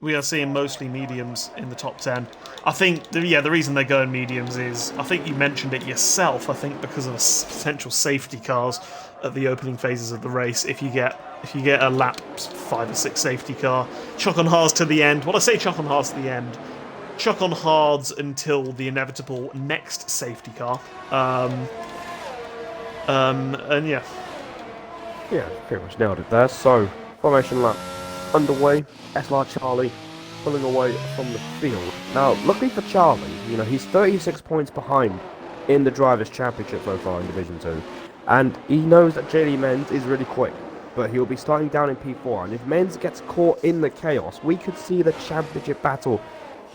We are seeing mostly mediums in the top 10. I think, the reason they're going mediums is, I think you mentioned it yourself, I think because of potential safety cars at the opening phases of the race. If you get a lap 5 or 6 safety car, chuck on hards to the end. When I say chuck on hards to the end, chuck on hards until the inevitable next safety car. And yeah. Yeah, pretty much nailed it there. So, formation lap underway. SLR Charlie pulling away from the field. Now, luckily for Charlie, he's 36 points behind in the Drivers' Championship so far in Division 2. And he knows that JD Menz is really quick, but he'll be starting down in P4. And if Menz gets caught in the chaos, we could see the championship battle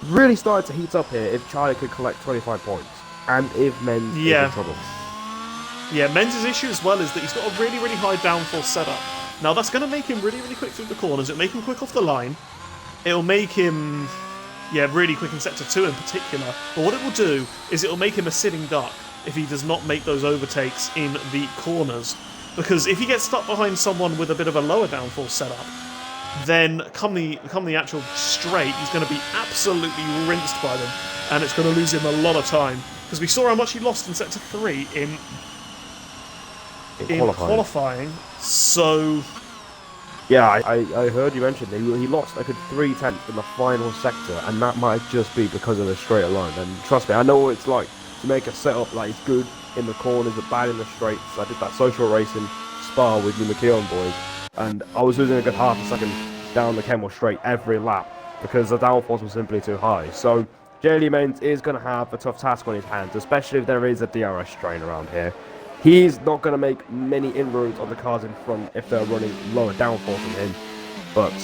really start to heat up here if Charlie could collect 25 points. And if Menz is in trouble. Yeah, Menz's issue as well is that he's got a really, really high downforce setup. Now, that's going to make him really, really quick through the corners. It'll make him quick off the line. It'll make him, really quick in Sector 2 in particular. But what it will do is it'll make him a sitting duck if he does not make those overtakes in the corners. Because if he gets stuck behind someone with a bit of a lower downforce setup, then come the actual straight, he's going to be absolutely rinsed by them. And it's going to lose him a lot of time. Because we saw how much he lost in Sector 3 in qualifying, so... Yeah, I heard you mention that he lost like a 3/10 in the final sector, and that might just be because of the straight line. And trust me, I know what it's like to make a setup like it's good in the corners but bad in the straights. I did that social racing Spa with the McKeown boys, and I was losing a good half a second down the Kemmel straight every lap because the downforce was simply too high. So JD Menz is going to have a tough task on his hands, especially if there is a DRS strain around here. He's not going to make many inroads on the cars in front if they're running lower downforce than him. But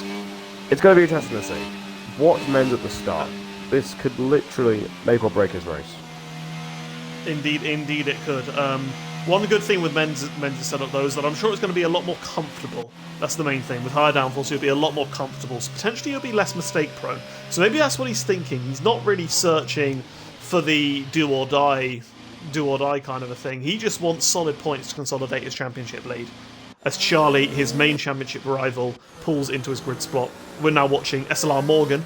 it's going to be interesting to see. Watch Menz at the start. This could literally make or break his race. Indeed it could. One good thing with Menz's setup, though, is that I'm sure it's going to be a lot more comfortable. That's the main thing. With higher downforce, he'll be a lot more comfortable. So potentially he'll be less mistake prone. So maybe that's what he's thinking. He's not really searching for the do or die kind of a thing. He just wants solid points to consolidate his championship lead. As Charlie, his main championship rival, pulls into his grid spot. We're now watching SLR Morgan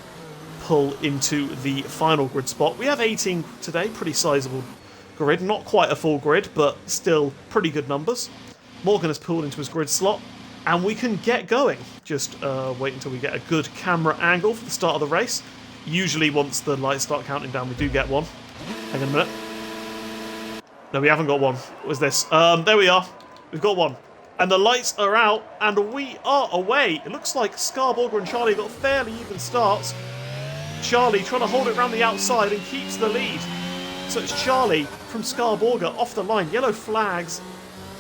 pull into the final grid spot. We have 18 today, pretty sizable grid. Not quite a full grid, but still pretty good numbers. Morgan has pulled into his grid slot, and we can get going. Just wait until we get a good camera angle for the start of the race. Usually once the lights start counting down, we do get one. Hang on a minute. No, we haven't got one. What was this? There we are. We've got one. And the lights are out, and we are away. It looks like Scarborough and Charlie got fairly even starts. Charlie trying to hold it around the outside and keeps the lead. So it's Charlie from Scarborough off the line. Yellow flags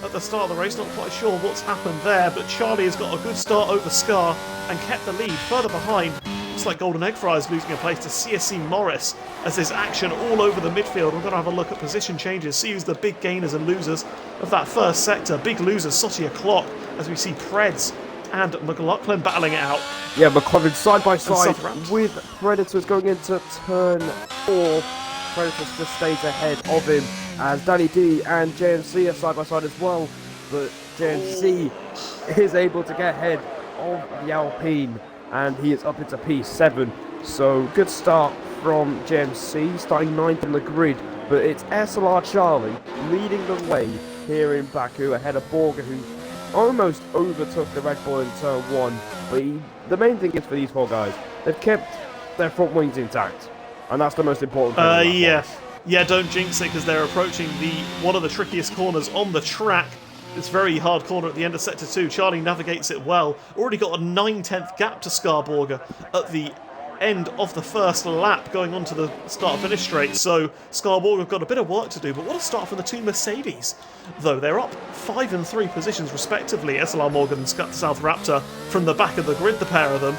at the start of the race. Not quite sure what's happened there, but Charlie has got a good start over Scar and kept the lead. Further behind, looks like Golden Egg Fries losing a place to CSC Morris as there's action all over the midfield. We're going to have a look at position changes, see who's the big gainers and losers of that first sector. Big losers, Sotia Clock, as we see Preds and McLaughlin battling it out. Yeah, McLaughlin side by side with Predators going into turn 4. Predators just stays ahead of him as Danny D and JMC are side by side as well. But JMC is able to get ahead of the Alpine, and he is up into P7. So good start from JMC, starting 9th in the grid. But it's SLR Charlie leading the way here in Baku ahead of Borger, who almost overtook the Red Bull in turn 1. But the main thing is for these four guys, they've kept their front wings intact. And that's the most important thing. Yeah, don't jinx it, because they're approaching one of the trickiest corners on the track. It's very hard corner at the end of Sector 2. Charlie navigates it well. Already got a 9/10 gap to Scarborough at the end of the first lap, going on to the start-finish straight. So Scarborough have got a bit of work to do, but what a start for the two Mercedes. Though they're up 5 and 3 positions respectively. SLR Morgan and South Raptor from the back of the grid, the pair of them.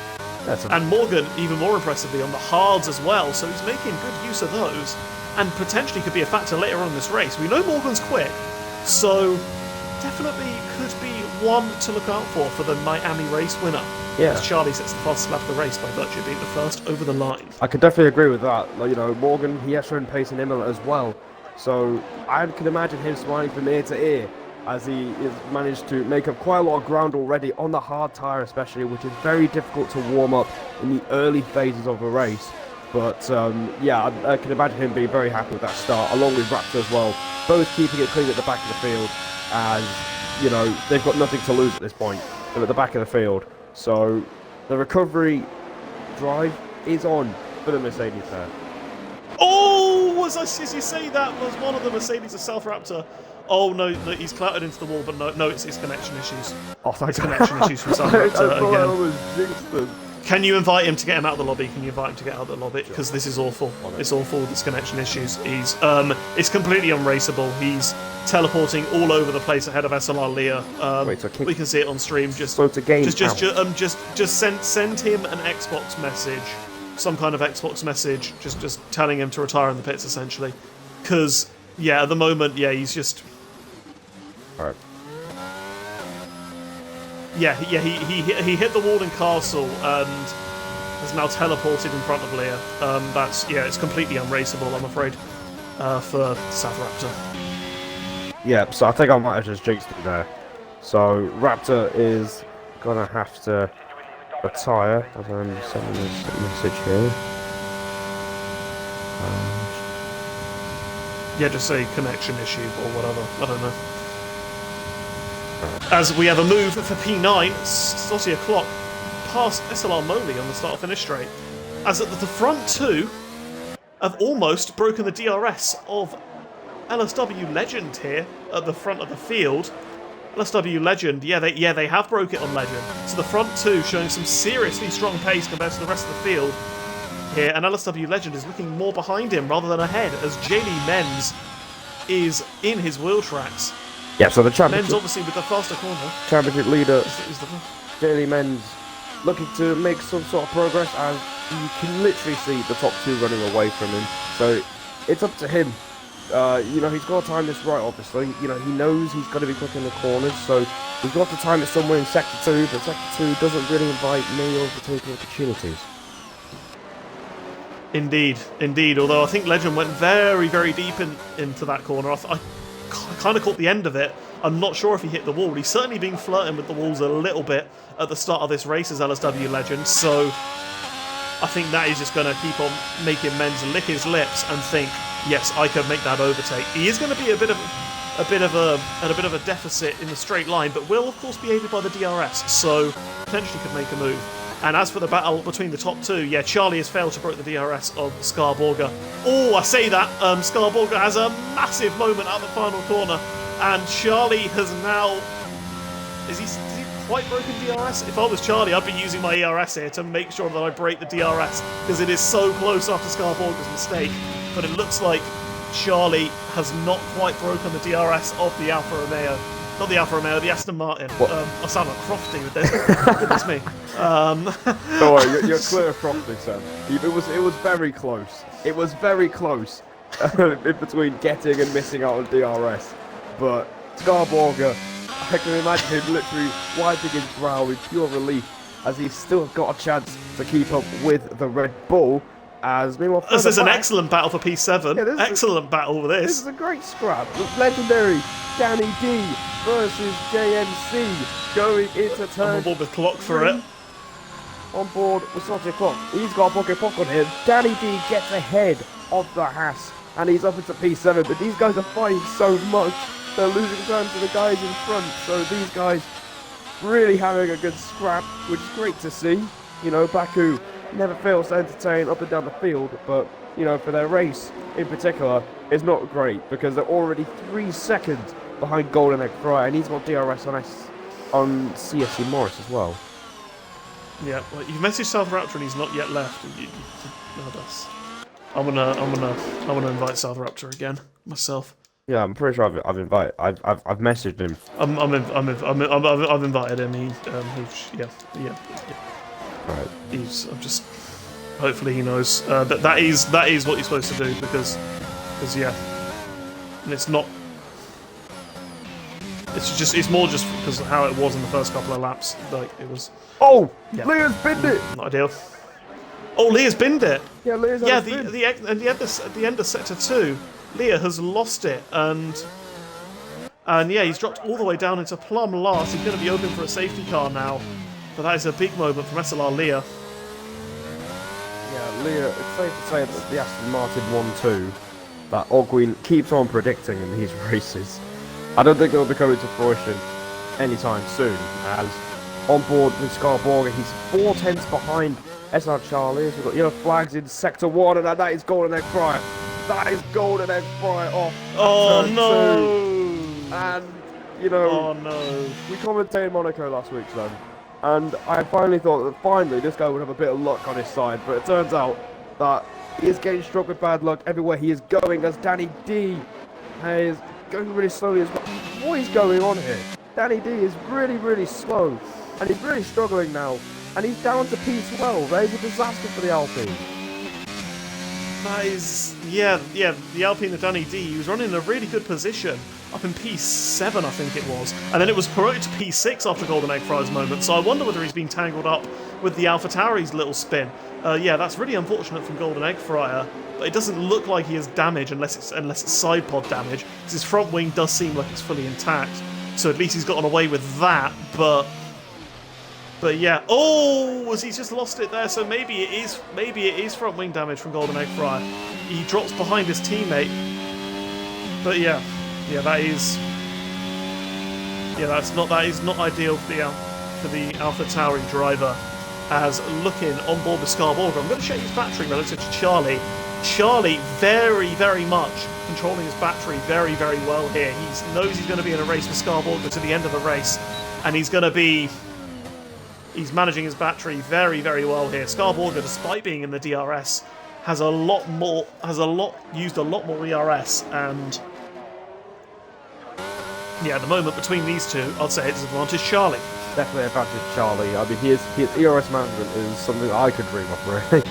And Morgan, even more impressively, on the hards as well, so he's making good use of those, and potentially could be a factor later on in this race. We know Morgan's quick, so definitely could be one to look out for the Miami race winner. Yeah. As Charlie sets the fastest lap of the race by virtue of being the first over the line. I could definitely agree with that. Morgan, he has shown pace in Imola as well, so I can imagine him smiling from ear to ear as he has managed to make up quite a lot of ground already on the hard tyre especially, which is very difficult to warm up in the early phases of a race. But yeah, I can imagine him being very happy with that start, along with Raptor as well, both keeping it clean at the back of the field, as, you know, they've got nothing to lose at this point. They're at the back of the field, so the recovery drive is on for the Mercedes there. Oh, as you say, that was one of the Mercedes of South Raptor. Oh no, he's clattered into the wall, but no, it's connection issues. Oh, thanks. Connection issues from South Raptor I again. was jinxed them. Can you invite him to get him out of the lobby? Can you invite him to get out of the lobby? Because this is awful. It's awful, this connection issues. It's completely unraceable. He's teleporting all over the place ahead of SLR Leah. Wait, so we can see it on stream. Just so to gain just send him an Xbox message, some kind of Xbox message, just telling him to retire in the pits essentially. Because yeah, at the moment, yeah, he's just. All right. Yeah, he hit the wall in Castle and has now teleported in front of Leah. It's completely unraceable, I'm afraid, for South Raptor. Yeah, so I think I might have just jinxed it there. So Raptor is gonna have to retire, as I'm sending this message here. Yeah, just say connection issue or whatever. I don't know. As we have a move for P9, Slotty o'clock, past SLR Moley on the start-finish straight. As at the front two have almost broken the DRS of LSW Legend here at the front of the field. LSW Legend, they have broke it on Legend. So the front two showing some seriously strong pace compared to the rest of the field here, and LSW Legend is looking more behind him rather than ahead as Jaylee Menz is in his wheel tracks. Yeah, so the championship. Men's obviously with the faster corner. Championship leader, Is the Jaylee Menz, looking to make some sort of progress, as you can literally see the top two running away from him. So it's up to him. You know, he's got to time this right, obviously. You know, he knows he's got to be quick in the corners, so he's got to time it somewhere in Sector 2, but Sector 2 doesn't really invite many overtaking opportunities. Indeed. Although I think Legend went very, very deep into that corner. I kind of caught the end of it. I'm not sure if he hit the wall. He's certainly been flirting with the walls a little bit at the start of this race as LSW Legend, so I think that is just going to keep on making Menz lick his lips and think, yes, I could make that overtake. He is going to be at a bit of a deficit in the straight line, but will of course be aided by the DRS, so potentially could make a move. And as for the battle between the top two, yeah, Charlie has failed to break the DRS of Scarborger. Oh, I say that, Scarborger has a massive moment at the final corner, and Charlie has now... Is he quite broken DRS? If I was Charlie, I'd be using my ERS here to make sure that I break the DRS, because it is so close after Scarborger's mistake. But it looks like Charlie has not quite broken the DRS of the Alfa Romeo. Not the Alfa Romeo, the Aston Martin. I sound like Crofty with this. Goodness me. Don't worry, you're clear of Crofty, Sam. It was very close. It was very close in between getting and missing out on DRS. But Scarborger, I can imagine him literally wiping his brow with pure relief, as he's still got a chance to keep up with the Red Bull. As meanwhile, this is an excellent battle for P7. Yeah, excellent battle for this. This is a great scrap. Legendary Danny D versus JMC going into turn. I'm on board with Clock for it. On board with Slotty Clock. He's got a pocket on him. Danny D gets ahead of the Haas, and he's up into P7. But these guys are fighting so much, they're losing time to the guys in front. So these guys really having a good scrap, which is great to see. You know, Baku never fails to entertain up and down the field, but, you know, for their race in particular, it's not great, because they're already 3 seconds behind Golden Egg Fry, and he's got DRS on CSC Morris as well. Yeah, well, you've messaged South Raptor and he's not yet left. I'm gonna invite South Raptor again myself. Yeah, I'm pretty sure I've messaged him. I've invited him. Yeah. Right. I'm just. Hopefully he knows that is what you're supposed to do, because yeah, and it's not. It's more just because of how it was in the first couple of laps. Like it was. Oh, yeah. Leah's binned it. Not ideal. Oh, Leah's binned it. Yeah, Leah's at the end of sector 2, Leah has lost it, and And yeah, he's dropped all the way down into plumb last. He's going to be open for a safety car now. But that is a big moment from SLR Leah. Yeah, Leah, it's safe to say that the Aston Martin 1-2 that Ogwin keeps on predicting in these races, I don't think they'll be coming to fruition anytime soon, as on board with Scarborger, he's 4 tenths behind SR Charlie. We've got yellow flags in sector 1, and that is Golden Egg Fryer. That is Golden Egg Fryer off. Oh no! 2. And, you know, oh no. we commentated Monaco last week, son. And I finally thought that finally this guy would have a bit of luck on his side, but it turns out that he is getting struck with bad luck everywhere he is going, as Danny D is going really slowly as well. What is going on here? Danny D is really slow, and he's really struggling now, and he's down to P12. That is a disaster for the Alpine. That is, yeah, the Alpine of Danny D, he was running in a really good position, up in P7 I think it was, and then it was promoted to P6 after Golden Egg Fry's moment, so I wonder whether he's been tangled up with the AlphaTauri's little spin. Yeah, that's really unfortunate from Golden Egg Fryer, but it doesn't look like he has damage unless it's side pod damage, because his front wing does seem like it's fully intact, so at least he's gotten away with that, but yeah. Oh, has he just lost it there? So maybe it is front wing damage from Golden Egg Fryer. He drops behind his teammate. But yeah, that is not ideal for the AlphaTauri driver. As looking on board with Scarborger, I'm going to check his battery relative to Charlie. Charlie very much controlling his battery very well here. He knows he's going to be in a race with Scarborger to the end of the race, and he's managing his battery very well here. Scarborger, despite being in the DRS, used a lot more ERS, and yeah, at the moment between these two, I'd say it's advantage Charlie. Definitely advantage Charlie. I mean, his ERS management is something I could dream of, really.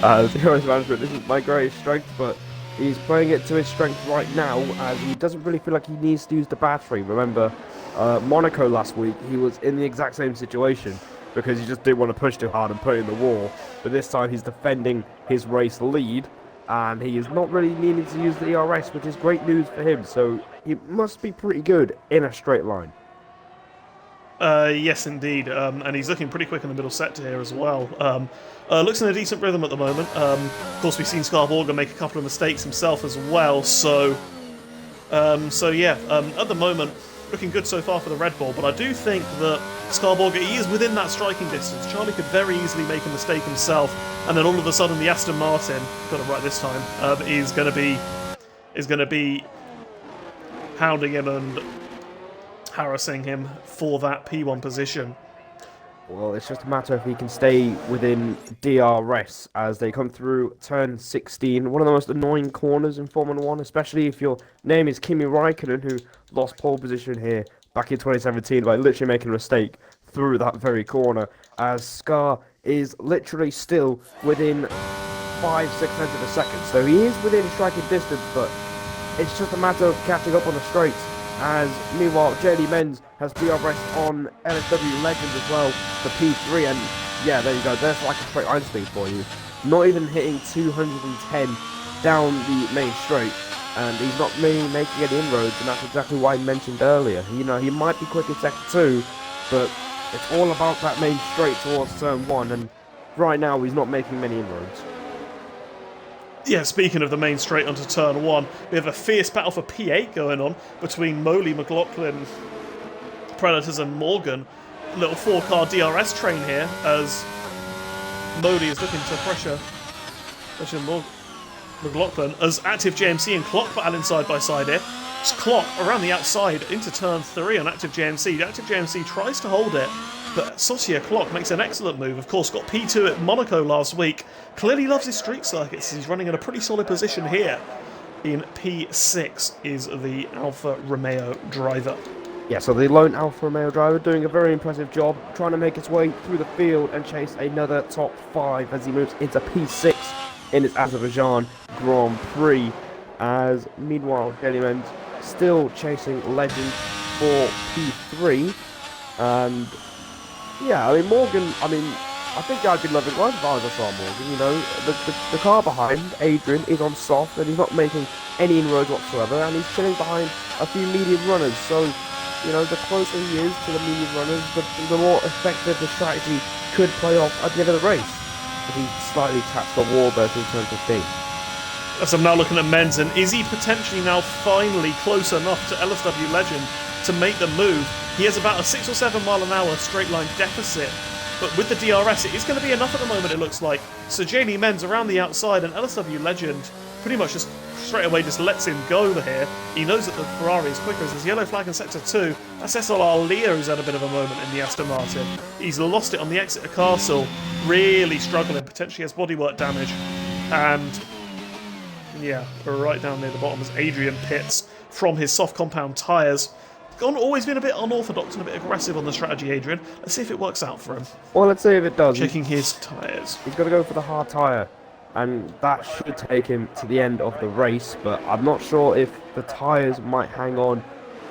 ERS management isn't my greatest strength, but he's playing it to his strength right now, as he doesn't really feel like he needs to use the battery. Remember, Monaco last week, he was in the exact same situation, because he just didn't want to push too hard and put it in the wall. But this time he's defending his race lead, and he is not really needing to use the ERS, which is great news for him. So he must be pretty good in a straight line. Yes, indeed. And he's looking pretty quick in the middle sector here as well. Looks in a decent rhythm at the moment. Of course, we've seen Scarborger make a couple of mistakes himself as well. So yeah, at the moment, looking good so far for the Red Bull, but I do think that Scarborger, he is within that striking distance. Charlie could very easily make a mistake himself, and then all of a sudden the Aston Martin, got it right this time, is going to be hounding him and harassing him for that P1 position. Well, it's just a matter if he can stay within DRS as they come through turn 16. One of the most annoying corners in Formula 1, especially if your name is Kimi Räikkönen, who lost pole position here back in 2017 by literally making a mistake through that very corner, as Scar is literally still within 5-6 tenths of a second. So he is within striking distance, but it's just a matter of catching up on the straights. As meanwhile, JD Menz has DRS on LSW Legend as well for P3, and yeah, there you go, there's like a straight line speed for you. Not even hitting 210 down the main straight, and he's not really making any inroads, and that's exactly why I mentioned earlier. You know, he might be quick in sector 2, but it's all about that main straight towards turn 1, and right now he's not making many inroads. Yeah, speaking of the main straight onto turn 1, we have a fierce battle for P8 going on between Moley, McLaughlin, Predators and Morgan. Little 4-car DRS train here as Moley is looking to pressure McLaughlin as Active JMC and Clock battling side by side here. It's Clock around the outside into turn 3 on Active JMC. Active JMC tries to hold it, but Saucier Clock makes an excellent move. Of course, got P2 at Monaco last week. Clearly loves his street circuits. He's running in a pretty solid position here. In P6 is the Alfa Romeo driver. Yeah, so the lone Alfa Romeo driver doing a very impressive job, trying to make his way through the field and chase another top 5 as he moves into P6 in his Azerbaijan Grand Prix. As meanwhile, JD Menz still chasing Legend for P3. And yeah, I mean, Morgan, I think I'd be loving life if I was a Star Morgan. You know, the car behind Adrian is on soft, and he's not making any inroads whatsoever, and he's chilling behind a few medium runners. So, you know, the closer he is to the medium runners, the more effective the strategy could play off at the end of the race. If he slightly taps the wall there through turn 15. As I'm now looking at Menz, and is he potentially now finally close enough to LSW Legend to make the move? He has about a 6 or 7 mile an hour straight line deficit, but with the DRS it is going to be enough at the moment, it looks like. So Jamie Menz around the outside, and LSW Legend pretty much just straight away just lets him go here. He knows that the Ferrari is quicker as there's yellow flag in sector 2. That's SLR Leo who's had a bit of a moment in the Aston Martin. He's lost it on the exit of Castle, really struggling, potentially has bodywork damage, and yeah, we're right down near the bottom as Adrian pits from his soft compound tyres. Always been a bit unorthodox and a bit aggressive on the strategy, Adrian. Let's see if it works out for him. Well, let's see if it does. Checking his tyres. He's got to go for the hard tyre, and that should take him to the end of the race, but I'm not sure if the tyres might hang on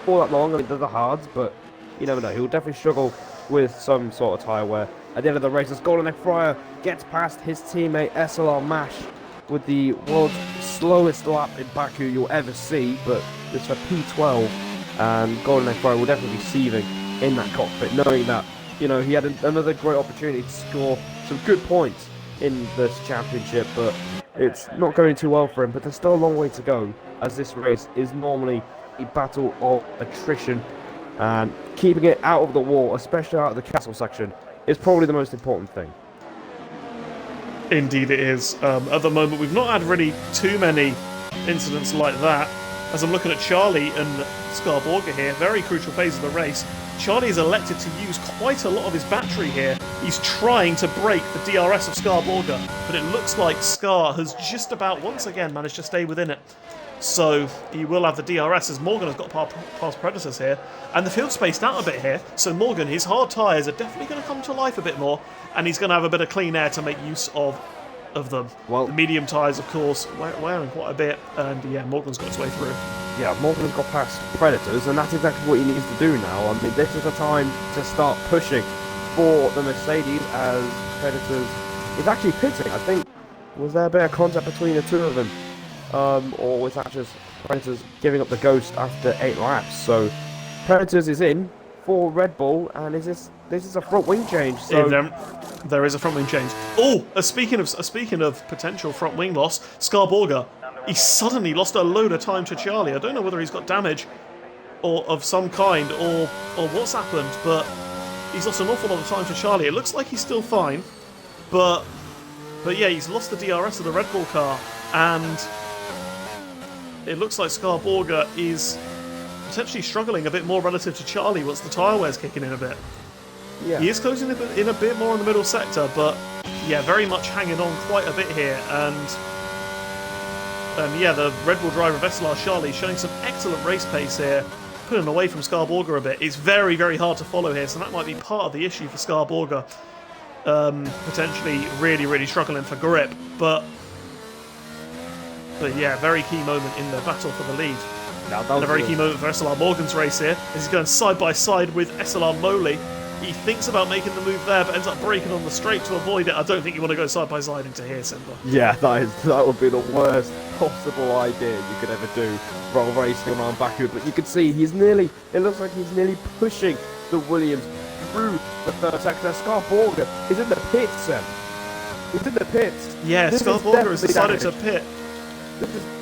for that long. I mean, they're the hards, but you never know. He'll definitely struggle with some sort of tyre wear. At the end of the race, as Golden Egg Fryer gets past his teammate SLR Mash with the world's slowest lap in Baku you'll ever see, but it's for P12. And Golden Egg Fryer will definitely be seething in that cockpit, knowing that, you know, he had another great opportunity to score some good points in this championship, but it's not going too well for him. But there's still a long way to go, as this race is normally a battle of attrition, and keeping it out of the wall, especially out of the castle section, is probably the most important thing. Indeed it is. At the moment, we've not had really too many incidents like that. As I'm looking at Charlie and Scarborga here, very crucial phase of the race. Charlie is elected to use quite a lot of his battery here. He's trying to break the DRS of Scarborga, but it looks like Scar has just about once again managed to stay within it. So he will have the DRS as Morgan has got past Predators here. And the field's spaced out a bit here, so Morgan, his hard tyres are definitely going to come to life a bit more, and he's going to have a bit of clean air to make use of them. Well, the medium tyres, of course, wearing quite a bit, and yeah, Morgan's got his way through. Yeah, Morgan's got past Predators, and that's exactly what he needs to do now. I mean, this is the time to start pushing for the Mercedes, as Predators is actually pitting. I think, was there a bit of contact between the two of them? Or was that just Predators giving up the ghost after 8 laps? So Predators is in for Red Bull, and this is a front wing change. So there is a front wing change. Oh, speaking of potential front wing loss, Scarborga, he suddenly lost a load of time to Charlie. I don't know whether he's got damage or of some kind or what's happened, but he's lost an awful lot of time to Charlie. It looks like he's still fine, but yeah, he's lost the DRS of the Red Bull car, and it looks like Scarborga is potentially struggling a bit more relative to Charlie once the tyre wear's kicking in a bit. Yeah. He is closing in a bit more in the middle sector, but yeah, very much hanging on quite a bit here. And yeah, the Red Bull driver of SLR Charlie showing some excellent race pace here, pulling away from Scarborga a bit. It's very, very hard to follow here, so that might be part of the issue for Scarborga. Potentially really, really struggling for grip, but yeah, very key moment in the battle for the lead. And a very key moment for SLR Morgan's race here, as he's going side by side with SLR Moley. He thinks about making the move there, but ends up braking on the straight to avoid it. I don't think you want to go side by side into here, Simba. Yeah, that would be the worst possible idea you could ever do while racing around Baku. But you can see it looks like he's nearly pushing the Williams through the third sector. Scarborga is in the pits, Sam. He's in the pits. Yeah, Scarborga has decided to pit.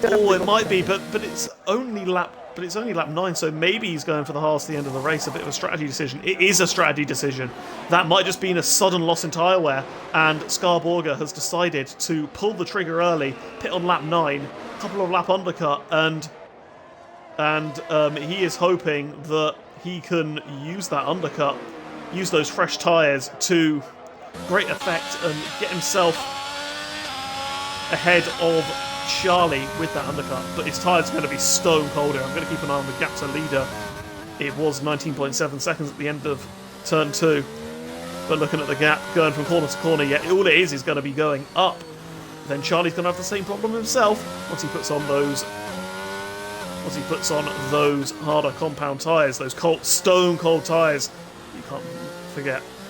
Oh, it might be, but it's only lap 9, so maybe he's going for the hards at the end of the race. A bit of a strategy decision. It is a strategy decision. That might just been a sudden loss in tyre wear, and Scarborga has decided to pull the trigger early, pit on lap 9, a couple of lap undercut, and he is hoping that he can use that undercut, use those fresh tyres to great effect and get himself ahead of Charlie with that undercut, but his tyres are going to be stone cold here. I'm going to keep an eye on the gap to leader. It was 19.7 seconds at the end of turn 2, but looking at the gap going from corner to corner, yeah, all it is going to be going up. Then Charlie's going to have the same problem himself once he puts on those harder compound tyres, those stone cold tyres. You can't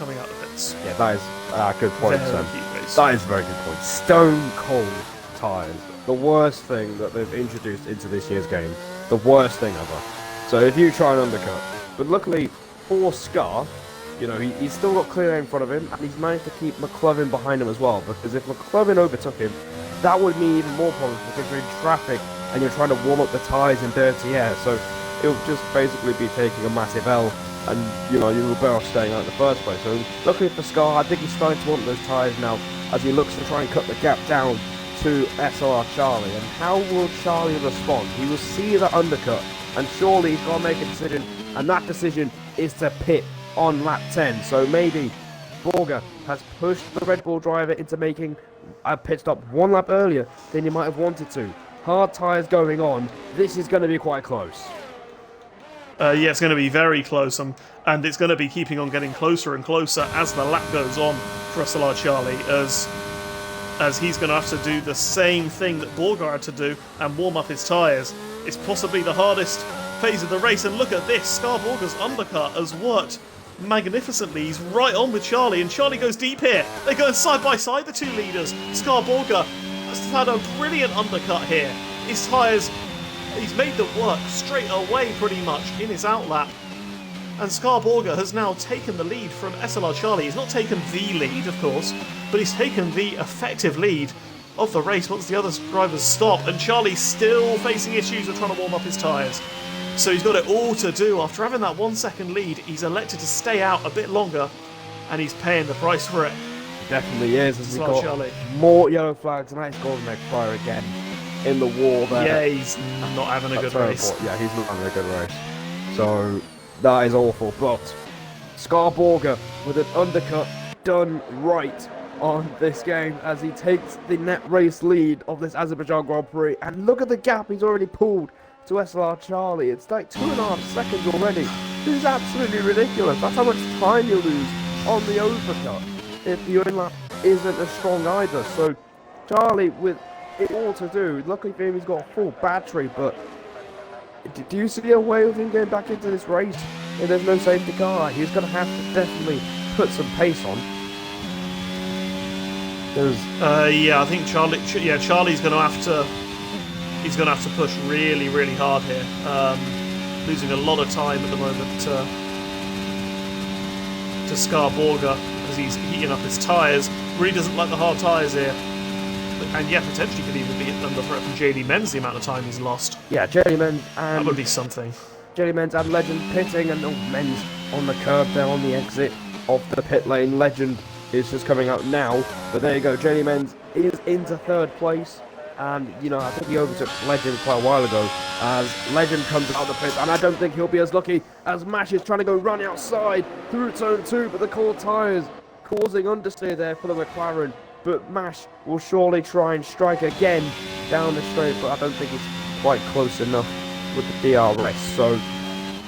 coming out of the pits. Yeah, that is a good point, Very Sam. heat race. That is a very good point. Stone cold tyres. The worst thing that they've introduced into this year's game. The worst thing ever. So if you try an undercut, but luckily for Scar, you know, he's still got clear air in front of him, and he's managed to keep McLovin behind him as well, because if McLovin overtook him, that would mean even more problems, because you're in traffic and you're trying to warm up the tyres in dirty air, so it'll just basically be taking a massive L, and, you know, you were better off staying out in the first place. So luckily for Scar, I think he's starting to want those tyres now, as he looks to try and cut the gap down to SLR Charlie. And how will Charlie respond? He will see that undercut, and surely he's got to make a decision, and that decision is to pit on lap 10. So maybe Borger has pushed the Red Bull driver into making a pit stop one lap earlier than he might have wanted to. Hard tyres going on. This is going to be quite close. Yeah, it's going to be very close, and it's going to be keeping on getting closer and closer as the lap goes on for SLR Charlie, as he's going to have to do the same thing that Borger had to do and warm up his tyres. It's possibly the hardest phase of the race, and look at this. Scar Borger's undercut has worked magnificently. He's right on with Charlie, and Charlie goes deep here. They're going side by side, the two leaders. Scar Borger has had a brilliant undercut here. His tyres, he's made them work straight away pretty much in his outlap. And Scar Borger has now taken the lead from SLR Charlie. He's not taken the lead, of course, but he's taken the effective lead of the race once the other drivers stop. And Charlie's still facing issues with trying to warm up his tyres. So he's got it all to do. After having that 1 second lead, he's elected to stay out a bit longer, and he's paying the price for it. Definitely is, as he got Charlie. more yellow flags, and that's Golden Egg Fire again in the war there. Yeah, he's not having a good race. Yeah, he's not having a good race. So that is awful. But Scar Borger with an undercut done right on this game as he takes the net race lead of this Azerbaijan Grand Prix. And look at the gap he's already pulled to SLR Charlie. It's like 2.5 seconds already. This is absolutely ridiculous. That's how much time you lose on the overcut if the lap isn't as strong either. So Charlie with it all to do. Luckily for him, he's got a full battery, but do you see a way of him getting back into this race if there's no safety car? He's going to have to definitely put some pace on. Yeah, I think Charlie's going to have to. He's going to have to push really, really hard here. Losing a lot of time at the moment to Scar Borger as he's heating up his tyres. Really doesn't like the hard tyres here. And yeah, potentially could even be under threat from JD Menz, the amount of time he's lost. Yeah, JD Menz and... that would be something. JD Menz and Legend pitting, and Menz on the curb there on the exit of the pit lane. Legend is just coming out now, but there you go. JD Menz is into third place. And, you know, I think he overtook Legend quite a while ago as Legend comes out of the pit, and I don't think he'll be as lucky as Mash is trying to go running outside through zone 2, but the cold tyres causing understeer there for the McLaren. But Mash will surely try and strike again down the straight, but I don't think it's quite close enough with the DRS. So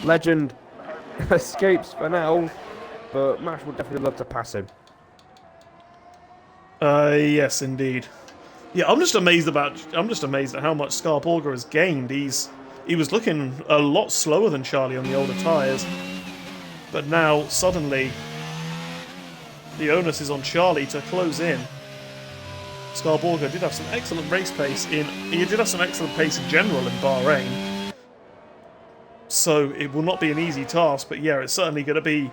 Legend escapes for now, but Mash would definitely love to pass him. Yes, indeed. Yeah, I'm just amazed at how much Scar Borger has gained. He was looking a lot slower than Charlie on the older tyres, but now suddenly the onus is on Charlie to close in. Scar Borger did have some excellent race pace he did have some excellent pace in general in Bahrain, so it will not be an easy task. But yeah, it's certainly going to be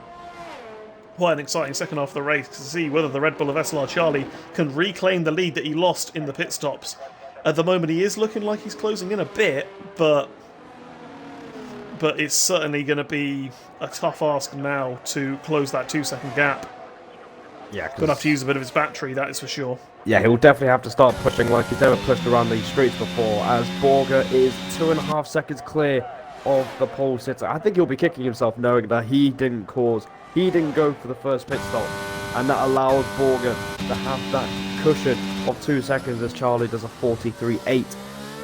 quite an exciting second half of the race to see whether the Red Bull of SLR Charlie can reclaim the lead that he lost in the pit stops. At the moment, he is looking like he's closing in a bit, but it's certainly going to be a tough ask now to close that 2 second gap. Yeah, going to have to use a bit of his battery, that is for sure. Yeah, he'll definitely have to start pushing like he's never pushed around these streets before, as Borger is 2.5 seconds clear of the pole sitter. I think he'll be kicking himself knowing that he didn't go for the first pit stop, and that allows Borger to have that cushion of 2 seconds as Charlie does a 43.8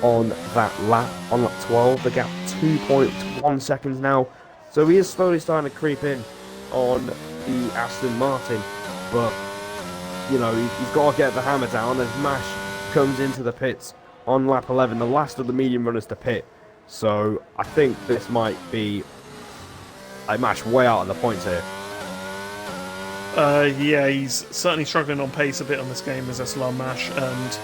on that lap, on lap 12. The gap 2.1 seconds now, so he is slowly starting to creep in on the Aston Martin, but you know, he's got to get the hammer down as Mash comes into the pits on lap 11, the last of the medium runners to pit. So I think this might be a Mash way out of the points here. Yeah, he's certainly struggling on pace a bit on this game as SLR Mash, and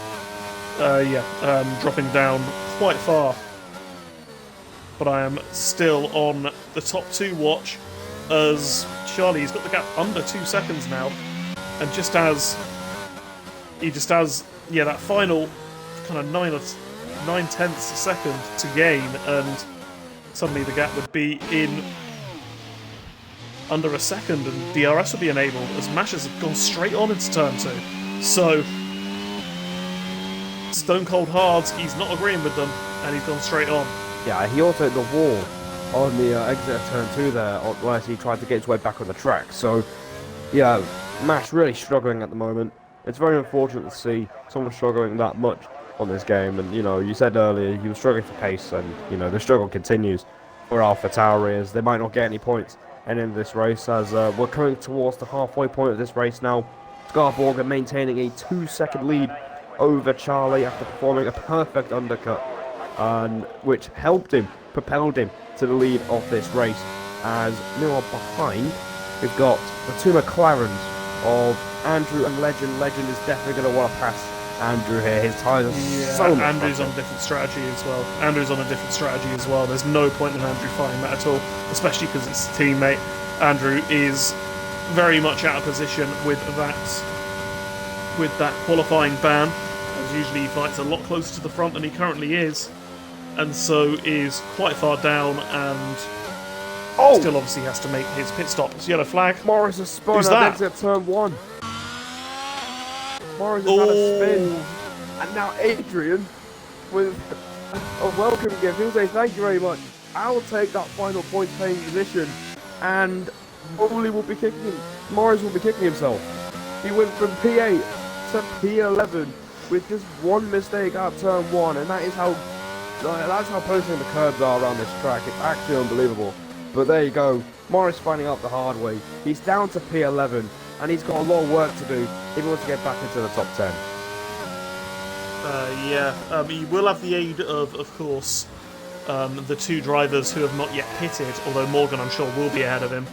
dropping down quite far. But I am still on the top 2 watch as Charlie's got the gap under 2 seconds now, and just as that final kind of 9/10 a second to gain, and suddenly the gap would be in under a second, and DRS would be enabled as Mashers have gone straight on into turn 2. So Stone Cold Hards, he's not agreeing with them, and he's gone straight on. Yeah, he also hit the wall on the exit of turn 2 there, as he tried to get his way back on the track. So, yeah, Mash really struggling at the moment. It's very unfortunate to see someone struggling that much on this game. And, you know, you said earlier he was struggling for pace, and, you know, the struggle continues for AlphaTauri as they might not get any points ending this race, as we're coming towards the halfway point of this race now. Scarborger maintaining a 2-second lead over Charlie after performing a perfect undercut, and which propelled him to the lead of this race. As meanwhile behind, we've got the 2 McLarens of Andrew and Legend. Legend is definitely going to want to pass Andrew here. His tyres are so much Andrew's faster. on a different strategy as well. There's no point in Andrew fighting that at all, especially because it's his teammate. Andrew is very much out of position with that qualifying ban, as usually he fights a lot closer to the front than he currently is, and so is quite far down, and still obviously has to make his pit stop. It's yellow flag. Morris has spun Who's at that? exit turn 1. Morris has had a spin. And now Adrian with a welcome gift. He'll say thank you very much. I'll take that final point paying position. And probably will be kicking him. Morris will be kicking himself. He went from P8 to P11 with just one mistake at turn 1, and that's how posting the curbs are around this track. It's actually unbelievable. But there you go, Morris finding out the hard way. He's down to P11, and he's got a lot of work to do if he wants to get back into the top 10. He will have the aid of course, the 2 drivers who have not yet pitted, although Morgan, I'm sure, will be ahead of him.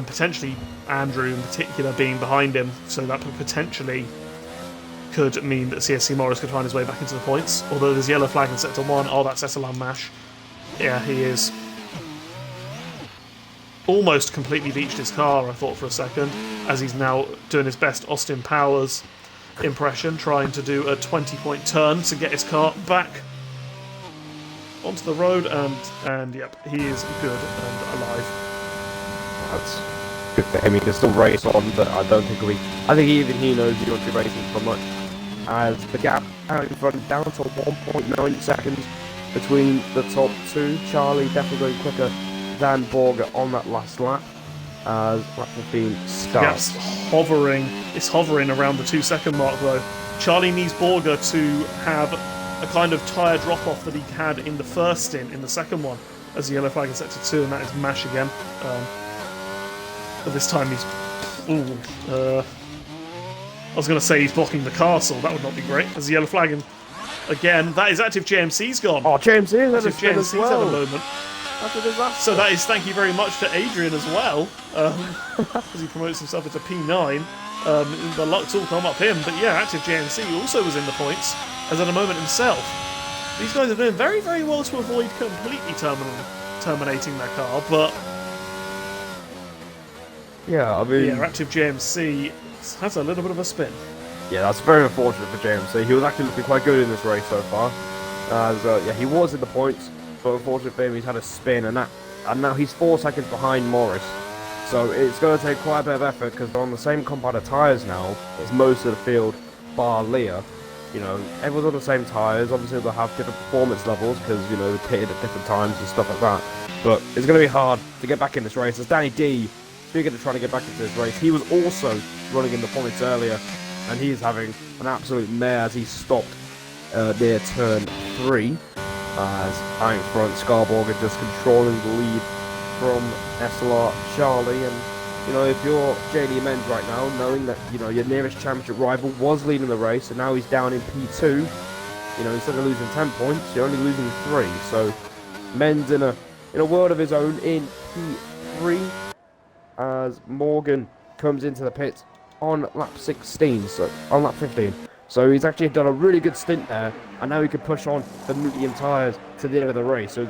Potentially Andrew in particular being behind him, so that could mean that CSC Morris could find his way back into the points. Although there's yellow flag in sector 1. Oh, that's SLR Mash. Yeah, he is. Almost completely beached his car, I thought for a second, as he's now doing his best Austin Powers impression, trying to do a 20-point turn to get his car back onto the road, and yep, he is good and alive. That's good for him. He can still race on, but I don't think even he knows he won't be racing for much. As the gap out in front down to 1.9 seconds between the top 2. Charlie definitely going quicker than Borger on that last lap, as lap 15 starts. It's hovering around the 2-second mark though. Charlie needs Borger to have a kind of tyre drop-off that he had in the first stint, in the second one, as the yellow flag is set to 2, and that is Mash again. But this time he's... I was going to say he's blocking the castle, that would not be great, as the yellow flag, and again, that is Active JMC's gone. Oh, JMC has had a Active spin as JMC's had a well. moment. That's a disaster. So that is thank you very much to Adrian as well, as he promotes himself into P9. The luck's all come up him, but yeah, Active JMC also was in the points, as at a moment himself. These guys are doing very, very well to avoid completely terminating their car, but yeah, I mean... yeah, Active JMC has a little bit of a spin. Yeah, that's very unfortunate for JMC. He was actually looking quite good in this race so far. As yeah, he was in the points, but unfortunately for him, he's had a spin, and now he's 4 seconds behind Morris. So it's going to take quite a bit of effort because they're on the same compound of tyres now as most of the field, bar Leah. You know, everyone's on the same tyres. Obviously, they'll have different performance levels because, you know, they're pitted at different times and stuff like that. But it's going to be hard to get back in this race. As Danny D, speaking of trying to get back into this race, he was also running in the points earlier, and he's having an absolute mare as he stopped near turn 3. As out in front, Scarborger just controlling the lead from SLR Charlie. And you know, if you're JD Menz right now, knowing that, you know, your nearest championship rival was leading the race and now he's down in P2, you know, instead of losing 10 points, you're only losing 3. So Menz in a world of his own in P3, as Morgan comes into the pit on lap 16, so on lap 15. So he's actually done a really good stint there, and now he can push on the medium tyres to the end of the race. So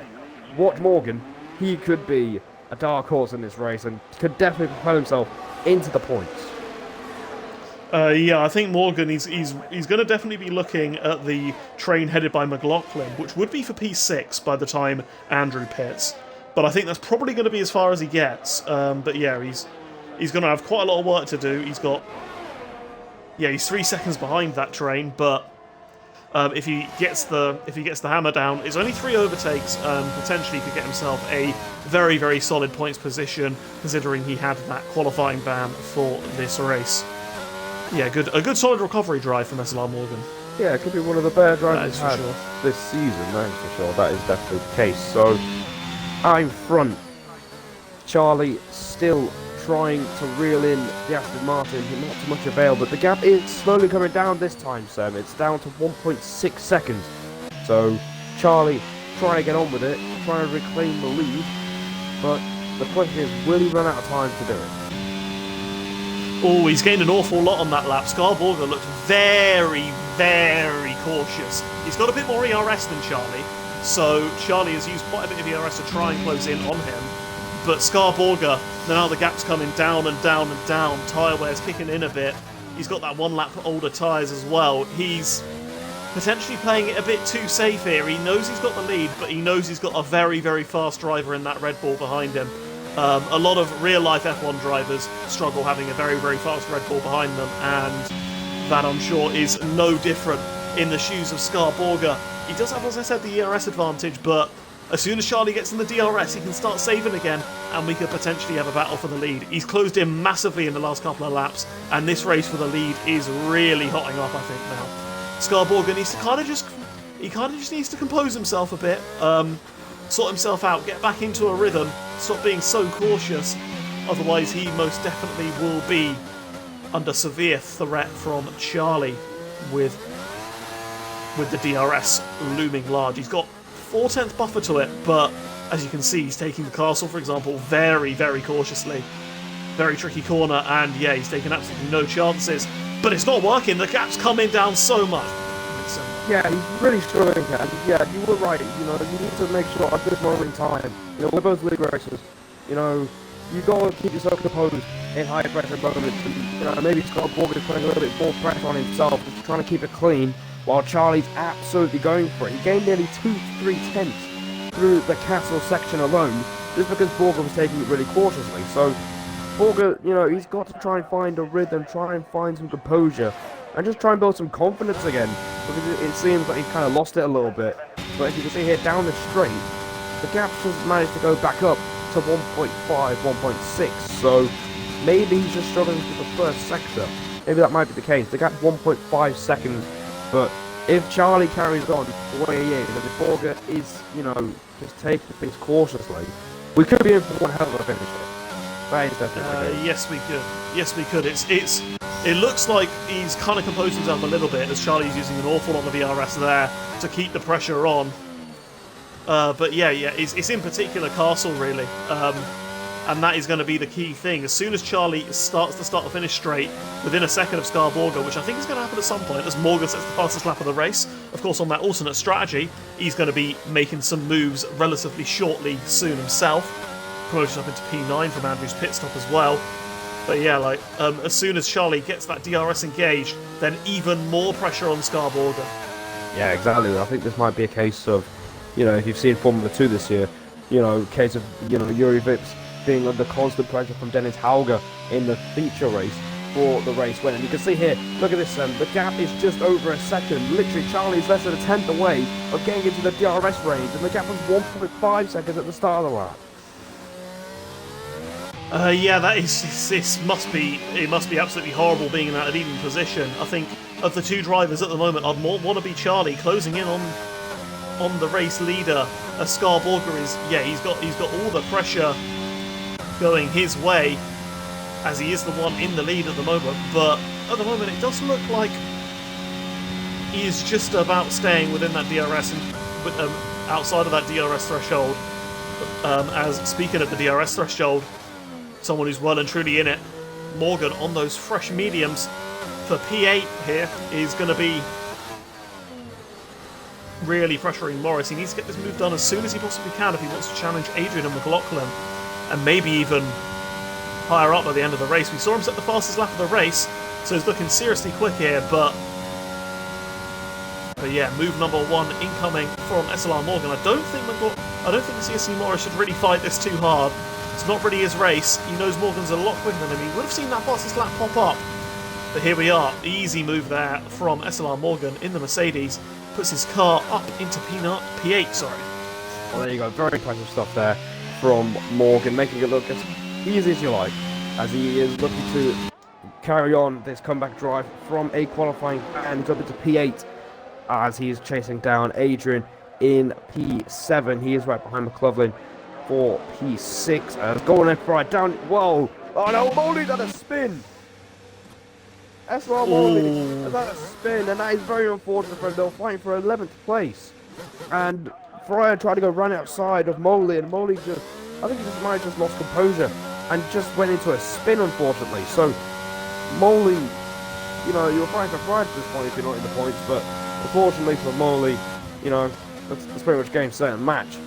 watch Morgan, he could be a dark horse in this race and could definitely propel himself into the points. Yeah, I think Morgan, he's going to definitely be looking at the train headed by McLaughlin, which would be for P6 by the time Andrew pits. But I think that's probably going to be as far as he gets. But yeah, he's going to have quite a lot of work to do. He's 3 seconds behind that train, but if he gets the hammer down, it's only 3 overtakes. Potentially could get himself a very, very solid points position, considering he had that qualifying ban for this race. Yeah, a good solid recovery drive from SLR Morgan. Yeah, it could be one of the better drivers That is for had sure. this season, that is for sure. That is definitely the case. So, out in front, Charlie still trying to reel in the Aston Martin, not too much avail, but the gap is slowly coming down this time, Sam. It's down to 1.6 seconds. So, Charlie trying to get on with it, trying to reclaim the lead, but the question is, will he run out of time to do it? Oh, he's gained an awful lot on that lap. Scarborger looked very, very cautious. He's got a bit more ERS than Charlie, so Charlie has used quite a bit of ERS to try and close in on him. But Scarborger, now the gap's coming down and down and down, tyre wear's kicking in a bit. He's got that 1 lap older tyres as well. He's potentially playing it a bit too safe here. He knows he's got the lead, but he knows he's got a very, very fast driver in that Red Bull behind him. A lot of real-life F1 drivers struggle having a very, very fast Red Bull behind them, and that, I'm sure, is no different in the shoes of Scarborger. He does have, as I said, the ERS advantage, but as soon as Charlie gets in the DRS, he can start saving again, and we could potentially have a battle for the lead. He's closed in massively in the last couple of laps, and this race for the lead is really hotting up, I think, now. Scarborger needs to kind of just needs to compose himself a bit, sort himself out, get back into a rhythm, stop being so cautious, otherwise he most definitely will be under severe threat from Charlie with the DRS looming large. He's got 4/10 buffer to it, but as you can see, he's taking the castle, for example, very, very cautiously. Very tricky corner, and yeah, he's taking absolutely no chances, but it's not working. The gap's coming down so much. Yeah, he's really struggling, and yeah, you were right. You know, you need to make sure at this moment in time, you know, we're both league racers. You know, you got to keep yourself composed in high pressure moments. And, you know, maybe Scott Borg is putting a little bit more pressure on himself, just trying to keep it clean, while Charlie's absolutely going for it. He gained nearly 2-3 tenths through the castle section alone, just because Borger was taking it really cautiously. So, Borger, you know, he's got to try and find a rhythm, try and find some composure, and just try and build some confidence again, because it seems like he's kind of lost it a little bit. But as you can see here, down the straight, the gap's just managed to go back up to 1.5, 1.6, so maybe he's just struggling with the first sector. Maybe that might be the case. The gap's 1.5 seconds, but if Charlie carries on the way he is, and if Borger is, you know, just taking things cautiously, we could be in for one hell of a finish here. That is definitely the case. Yes, we could. Yes, we could. It looks like he's kind of composed himself a little bit, as Charlie's using an awful lot of ERS there to keep the pressure on. But yeah, it's in particular Castle, really. And that is going to be the key thing. As soon as Charlie starts to start the finish straight, within a second of Scarborger, which I think is going to happen at some point, as Morgan sets the fastest lap of the race. Of course, on that alternate strategy, he's going to be making some moves relatively shortly soon himself. Promotion up into P9 from Andrew's pit stop as well. But yeah, like, as soon as Charlie gets that DRS engaged, then even more pressure on Scarborger. Yeah, exactly. I think this might be a case of, you know, if you've seen Formula 2 this year, you know, case of, you know, Yuri Vips being under constant pressure from Dennis Hauger in the feature race for the race win. And you can see here, look at this, the gap is just over a second. Literally, Charlie's less than a tenth away of getting into the DRS range, and the gap was 1.5 seconds at the start of the lap. Yeah, that is. It must be absolutely horrible being in that leading position. I think of the two drivers at the moment, I'd more want to be Charlie closing in on the race leader. Scarborger is, yeah, he's got all the pressure going his way, as he is the one in the lead at the moment. But at the moment, it does look like he is just about staying within that DRS and outside of that DRS threshold. As speaking of the DRS threshold, someone who's well and truly in it, Morgan on those fresh mediums for P8 here is going to be really pressuring Morris. He needs to get this move done as soon as he possibly can if he wants to challenge Adrian and McLaughlin, and maybe even higher up by the end of the race. We saw him set the fastest lap of the race, so he's looking seriously quick here, but yeah, move number 1 incoming from SLR Morgan. I don't think CSC Morris should really fight this too hard. It's not really his race. He knows Morgan's a lot quicker than him. He would have seen that fastest lap pop up. But here we are. Easy move there from SLR Morgan in the Mercedes. Puts his car up into P8, sorry. Well, there you go. Very impressive stuff there from Morgan, making it look as easy as you like, as he is looking to carry on this comeback drive from a qualifying and up into P8 as he is chasing down Adrian in P7. He is right behind McLaughlin for P6. Going left, right, down. Whoa! Oh no, Molly's at a spin! SLR Molly has had a spin, and that is very unfortunate for him. They're fighting for 11th place. And Fryer tried to go run outside of Molly, and Molly just, I think he just might have just lost composure and just went into a spin, unfortunately. So, Molly, you know, you're fighting for Fryer at this point if you're not in the points, but unfortunately for Molly, you know, that's pretty much game, set, and match.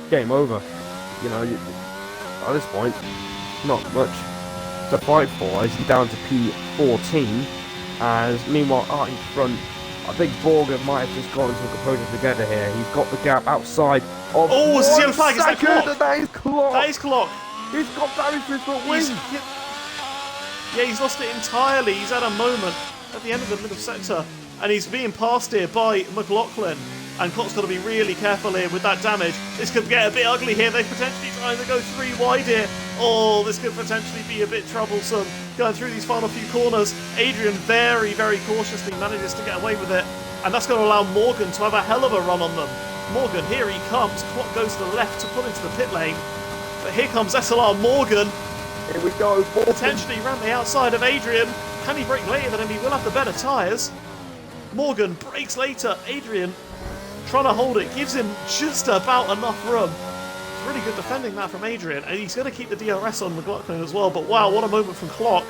Game over. You know, at this point, not much to fight for as he's down to P14. As meanwhile, out in front, I think Borger might have just got into a composure together here. He's got the gap outside of. Oh, it's yellow flag. Is that clock? That is clock. That is clock. He's got damage to his front wing. Yeah, he's lost it entirely. He's had a moment at the end of the middle sector, and he's being passed here by McLaughlin. And Clock's got to be really careful here with that damage. This could get a bit ugly here. They're potentially trying to go 3 wide here. Oh, this could potentially be a bit troublesome going through these final few corners. Adrian very, very cautiously manages to get away with it. And that's going to allow Morgan to have a hell of a run on them. Morgan, here he comes. Clock goes to the left to pull into the pit lane. But here comes SLR Morgan. Here we go. Potentially around the outside of Adrian. Can he brake later than him? He will have the better tyres. Morgan brakes later. Adrian trying to hold it, gives him just about enough room. It's really good defending that from Adrian, and he's going to keep the DRS on McLaughlin as well, but wow, what a moment from Clock.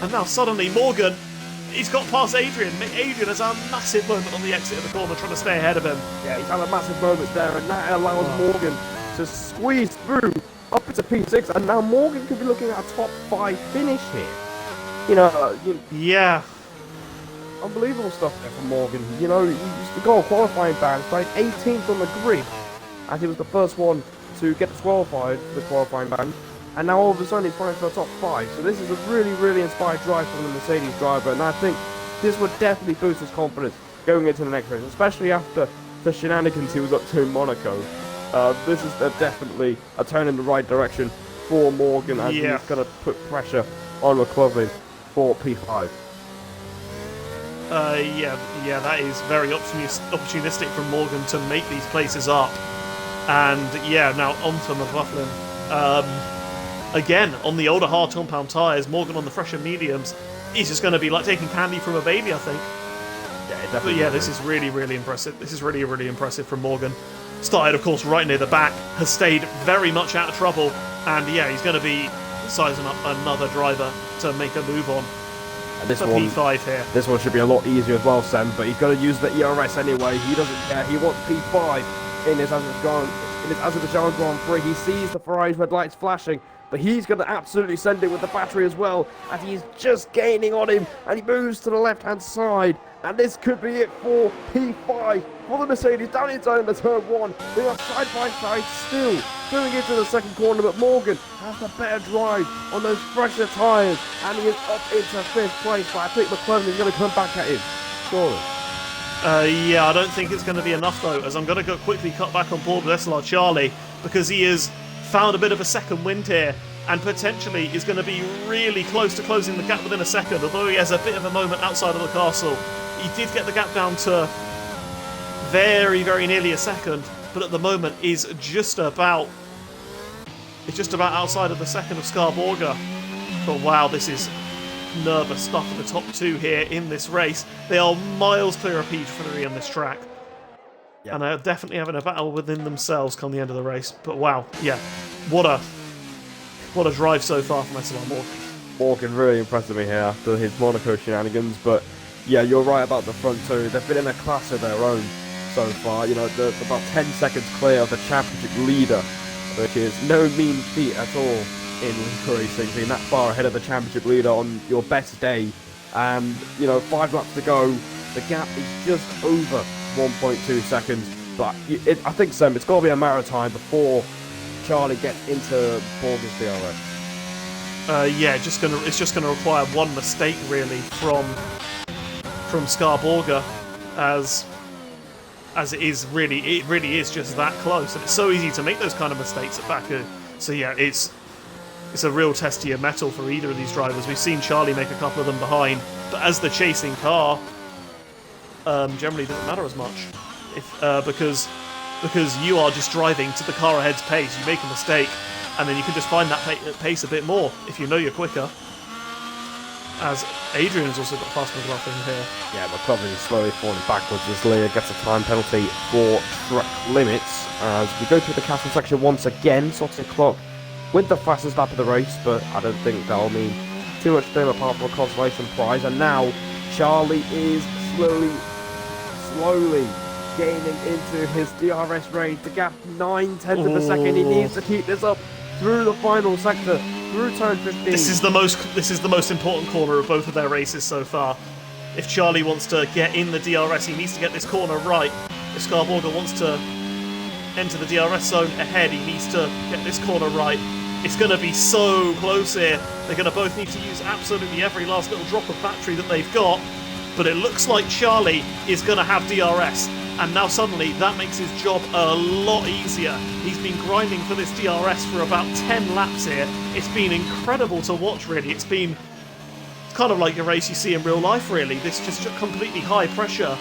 And now suddenly Morgan, he's got past Adrian. Adrian has a massive moment on the exit of the corner trying to stay ahead of him. Yeah, he's had a massive moment there, and that allows Morgan to squeeze through up into P6, and now Morgan could be looking at a top 5 finish here. You know, yeah. Unbelievable stuff there from Morgan. You know, he used to go qualifying ban, started 18th on the grid, and he was the first one to get disqualified for the qualifying ban. And now all of a sudden he's fighting for the top 5. So this is a really, really inspired drive from the Mercedes driver, and I think this would definitely boost his confidence going into the next race, especially after the shenanigans he was up to in Monaco. This is definitely a turn in the right direction for Morgan, and he's going to put pressure on McLaughlin for P5. Yeah, that is very opportunistic from Morgan to make these places up. And yeah, now onto McLaughlin. Again, on the older hard compound tyres, Morgan on the fresher mediums. He's just going to be like taking candy from a baby, I think. Yeah, definitely. But yeah, this is really, really impressive. This is really, really impressive from Morgan. Started, of course, right near the back, has stayed very much out of trouble. And yeah, he's going to be sizing up another driver to make a move on. And this one, P5 here. This one should be a lot easier as well, Sam, but he's going to use the ERS anyway. He doesn't care. He wants P5 in his Azerbaijan Grand Prix. He sees the Ferrari's red lights flashing, but he's going to absolutely send it with the battery as well, as he's just gaining on him, and he moves to the left-hand side, and this could be it for P5 for the Mercedes down inside the turn 1. They are side by side still going into the second corner, but Morgan has the better drive on those fresher tyres, and he is up into 5th place, but I think McLaren is going to come back at him, surely. Yeah, I don't think it's going to be enough though, as I'm going to go quickly cut back on board with SLR Charlie, because he has found a bit of a second wind here, and potentially is going to be really close to closing the gap within a second, although he has a bit of a moment outside of the castle. He did get the gap down to very, very nearly a second, but at the moment is just about outside of the second of Scarborga. But wow, this is nervous stuff for the top 2 here in this race. They are miles clear of P3 on this track. Yep. And they're definitely having a battle within themselves come the end of the race. But wow, yeah, what a drive so far from SLR Morgan. Morgan really impressing me here after his Monaco shenanigans, but yeah, you're right about the front two. They've been in a class of their own so far. You know, they're about 10 seconds clear of the championship leader, which is no mean feat at all in racing, being that far ahead of the championship leader on your best day. And, you know, 5 laps to go. The gap is just over 1.2 seconds. But I think, Sam, it's got to be a matter of time before Charlie gets into Borg's DRS. Yeah, it's just gonna require one mistake really from Scarborga, as it really is just that close, and it's so easy to make those kind of mistakes at Baku. So yeah, it's a real test to your mettle for either of these drivers. We've seen Charlie make a couple of them behind, but as the chasing car, generally doesn't matter as much, because you are just driving to the car ahead's pace. You make a mistake, and then you can just find that pace a bit more if you know you're quicker. As Adrian's also got fast McLaughlin here. Yeah, McLaughlin is slowly falling backwards as Leah gets a time penalty for track limits. As we go through the castle section once again, Sotty Clock with the fastest lap of the race, but I don't think that'll mean too much to him apart from a consolation prize. And now Charlie is slowly gaining into his DRS range. The gap 9/10 of a second. He needs to keep this up through the final sector, through turn 15. This is the most important corner of both of their races so far. If Charlie wants to get in the DRS, he needs to get this corner right. If Scarborga wants to enter the DRS zone ahead, he needs to get this corner right. It's going to be so close here. They're going to both need to use absolutely every last little drop of battery that they've got. But it looks like Charlie is going to have DRS. And now suddenly that makes his job a lot easier. He's been grinding for this DRS for about 10 laps here. It's been incredible to watch, really. It's kind of like a race you see in real life, really. This just completely high pressure,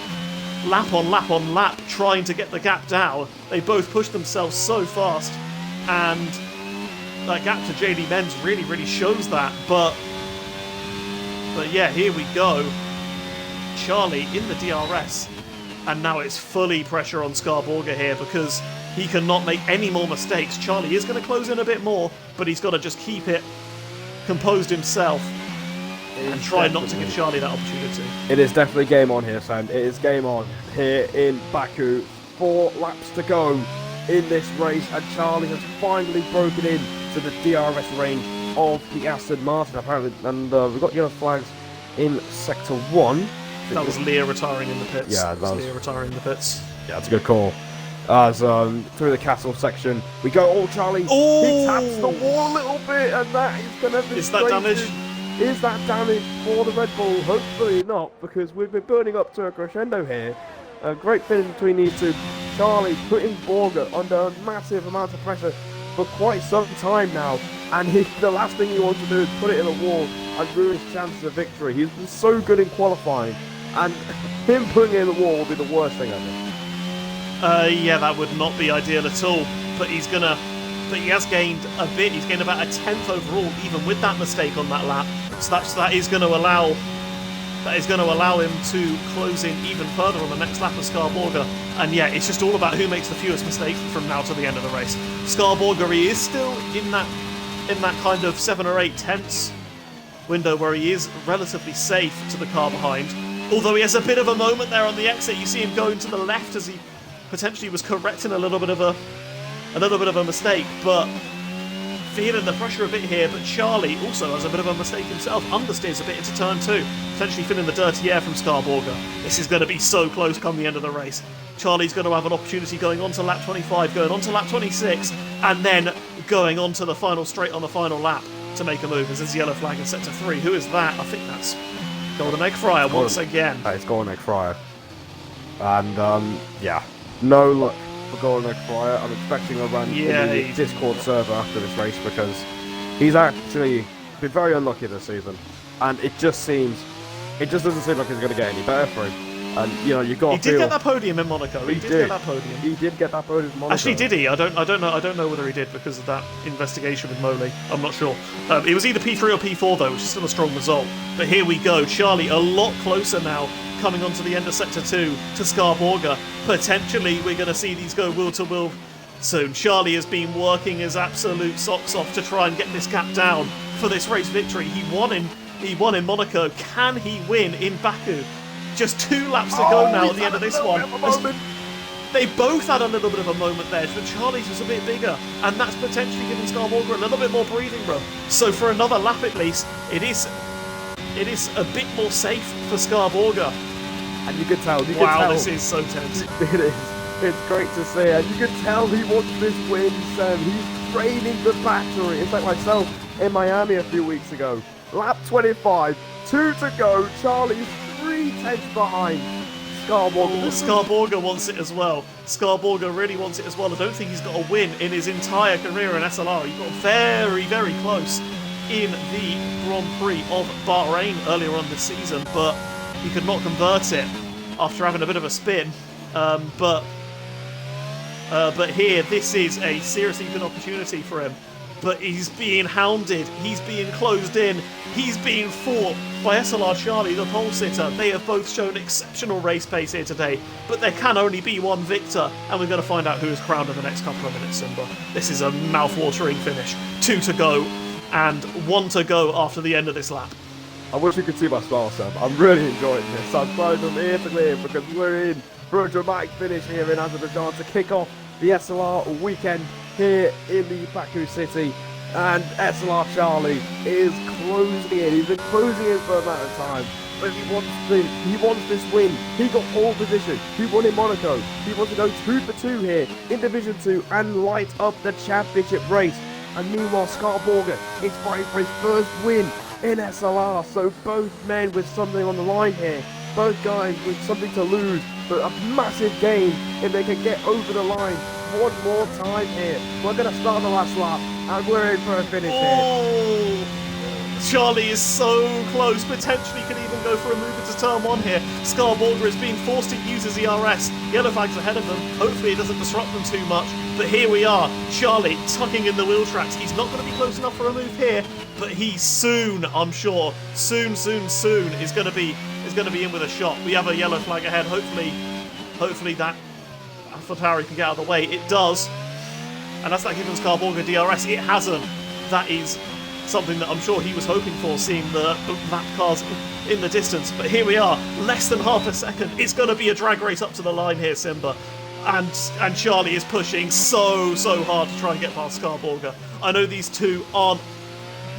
lap on lap on lap, trying to get the gap down. They both push themselves so fast, and that gap to JD Menz really, really shows that. But yeah, here we go. Charlie in the DRS. And now it's fully pressure on Scarborga here because he cannot make any more mistakes. Charlie is going to close in a bit more, but he's got to just keep it composed himself and try not to give Charlie that opportunity. It is definitely game on here, Sam. It is game on here in Baku. 4 laps to go in this race, and Charlie has finally broken in to the DRS range of the Aston Martin, apparently. And we've got yellow flags in Sector 1. That was Leah retiring in the pits. Yeah, that was Leah retiring in the pits. Yeah, that's a good call. As through the castle section we go. Oh, Charlie! Oh! He taps the wall a little bit, and that is going to be. Is that damage? Is that damage for the Red Bull? Hopefully not, because we've been building up to a crescendo here. A great finish between these two. Charlie putting Borger under a massive amount of pressure for quite some time now, and the last thing he wants to do is put it in a wall and ruin his chances of victory. He's been so good in qualifying, and him putting it in the wall will be the worst thing ever. Yeah, that would not be ideal at all. But he has gained a bit. He's gained about a 10th overall, even with that mistake on that lap. So that is going to allow him to close in even further on the next lap of Scarborga. And yeah, it's just all about who makes the fewest mistakes from now to the end of the race. Scarborga, he is still in that kind of 7 or 8 tenths window where he is relatively safe to the car behind. Although he has a bit of a moment there on the exit. You see him going to the left as he potentially was correcting a little bit of a mistake, but feeling the pressure a bit here. But Charlie also has a bit of a mistake himself, understeers a bit into turn 2, potentially feeling the dirty air from Scarborga. This is going to be so close come the end of the race. Charlie's going to have an opportunity going on to lap 25, going on to lap 26, and then going on to the final straight on the final lap to make a move. As there's yellow flag in sector 3. Who is that? I think that's Golden Egg Fryer once again. It's Golden Egg Fryer. And yeah, no luck for Golden Egg Fryer. I'm expecting a run in the Discord server after this race, because he's actually been very unlucky this season, and it just doesn't seem like he's going to get any better for him. And you know, you've got. He did get that podium in Monaco. He did get that podium. He did get that podium in Monaco. Actually, did he? I don't know whether he did because of that investigation with Moley. I'm not sure. It was either P3 or P4 though, which is still a strong result. But here we go. Charlie a lot closer now, coming onto the end of sector 2 to Scarborga. Potentially, we're going to see these go wheel to wheel soon. Charlie has been working his absolute socks off to try and get this gap down for this race victory. He won in Monaco. Can he win in Baku? Just 2 laps to go now at the end of this one. They both had a little bit of a moment there, but Charlie's was a bit bigger, and that's potentially giving Scarborger a little bit more breathing room. So for another lap at least, it is a bit more safe for Scarborger. And you could tell. Wow, this is so tense. It is. It's great to see, and you can tell he wants this win, Sam. He's draining the battery. It's like myself in Miami a few weeks ago. Lap 25, 2 to go. Charlie's 3 tenths behind. Scarborger wants it as well. Scarborger really wants it as well. I don't think he's got a win in his entire career in SLR. He got very, very close in the Grand Prix of Bahrain earlier on this season, but he could not convert it after having a bit of a spin. But here, this is a seriously good opportunity for him. But he's being hounded, he's being closed in, he's being fought by SLR Charlie, the pole sitter. They have both shown exceptional race pace here today, but there can only be one victor, and we're going to find out who is crowned in the next couple of minutes, Simba. This is a mouth-watering finish. 2 to go, and 1 to go after the end of this lap. I wish you could see my smile, Sam. I'm really enjoying this. I'm smiling from ear to ear because we're in for a dramatic finish here in Azerbaijan to kick off the SLR weekend here in the Baku city, and SLR Charlie is closing in. He's been closing in for a amount of time, but he wants this win. He got pole position. He won in Monaco. He wants to go 2 for 2 here in Division 2 and light up the championship race. And meanwhile, Scarborger is fighting for his first win in SLR. So both men with something on the line here. Both guys with something to lose, but a massive gain if they can get over the line one more time here. We're going to start the last lap, and we're in for a finish here. Charlie is so close, potentially can even go for a move into turn 1 here. Scarborger is being forced to use his ERS. Yellow flag's ahead of them. Hopefully it doesn't disrupt them too much. But here we are, Charlie tucking in the wheel tracks. He's not going to be close enough for a move here, but he soon, I'm sure, soon is going to be in with a shot. We have a yellow flag ahead. Hopefully that AlphaTauri can get out of the way. It does. And that's that giving Scarborger DRS. It hasn't. That is something that I'm sure he was hoping for, seeing the lap cars in the distance. But here we are, less than half a second. It's going to be a drag race up to the line here, Simba. And Charlie is pushing so hard to try and get past Scarborger. I know these two aren't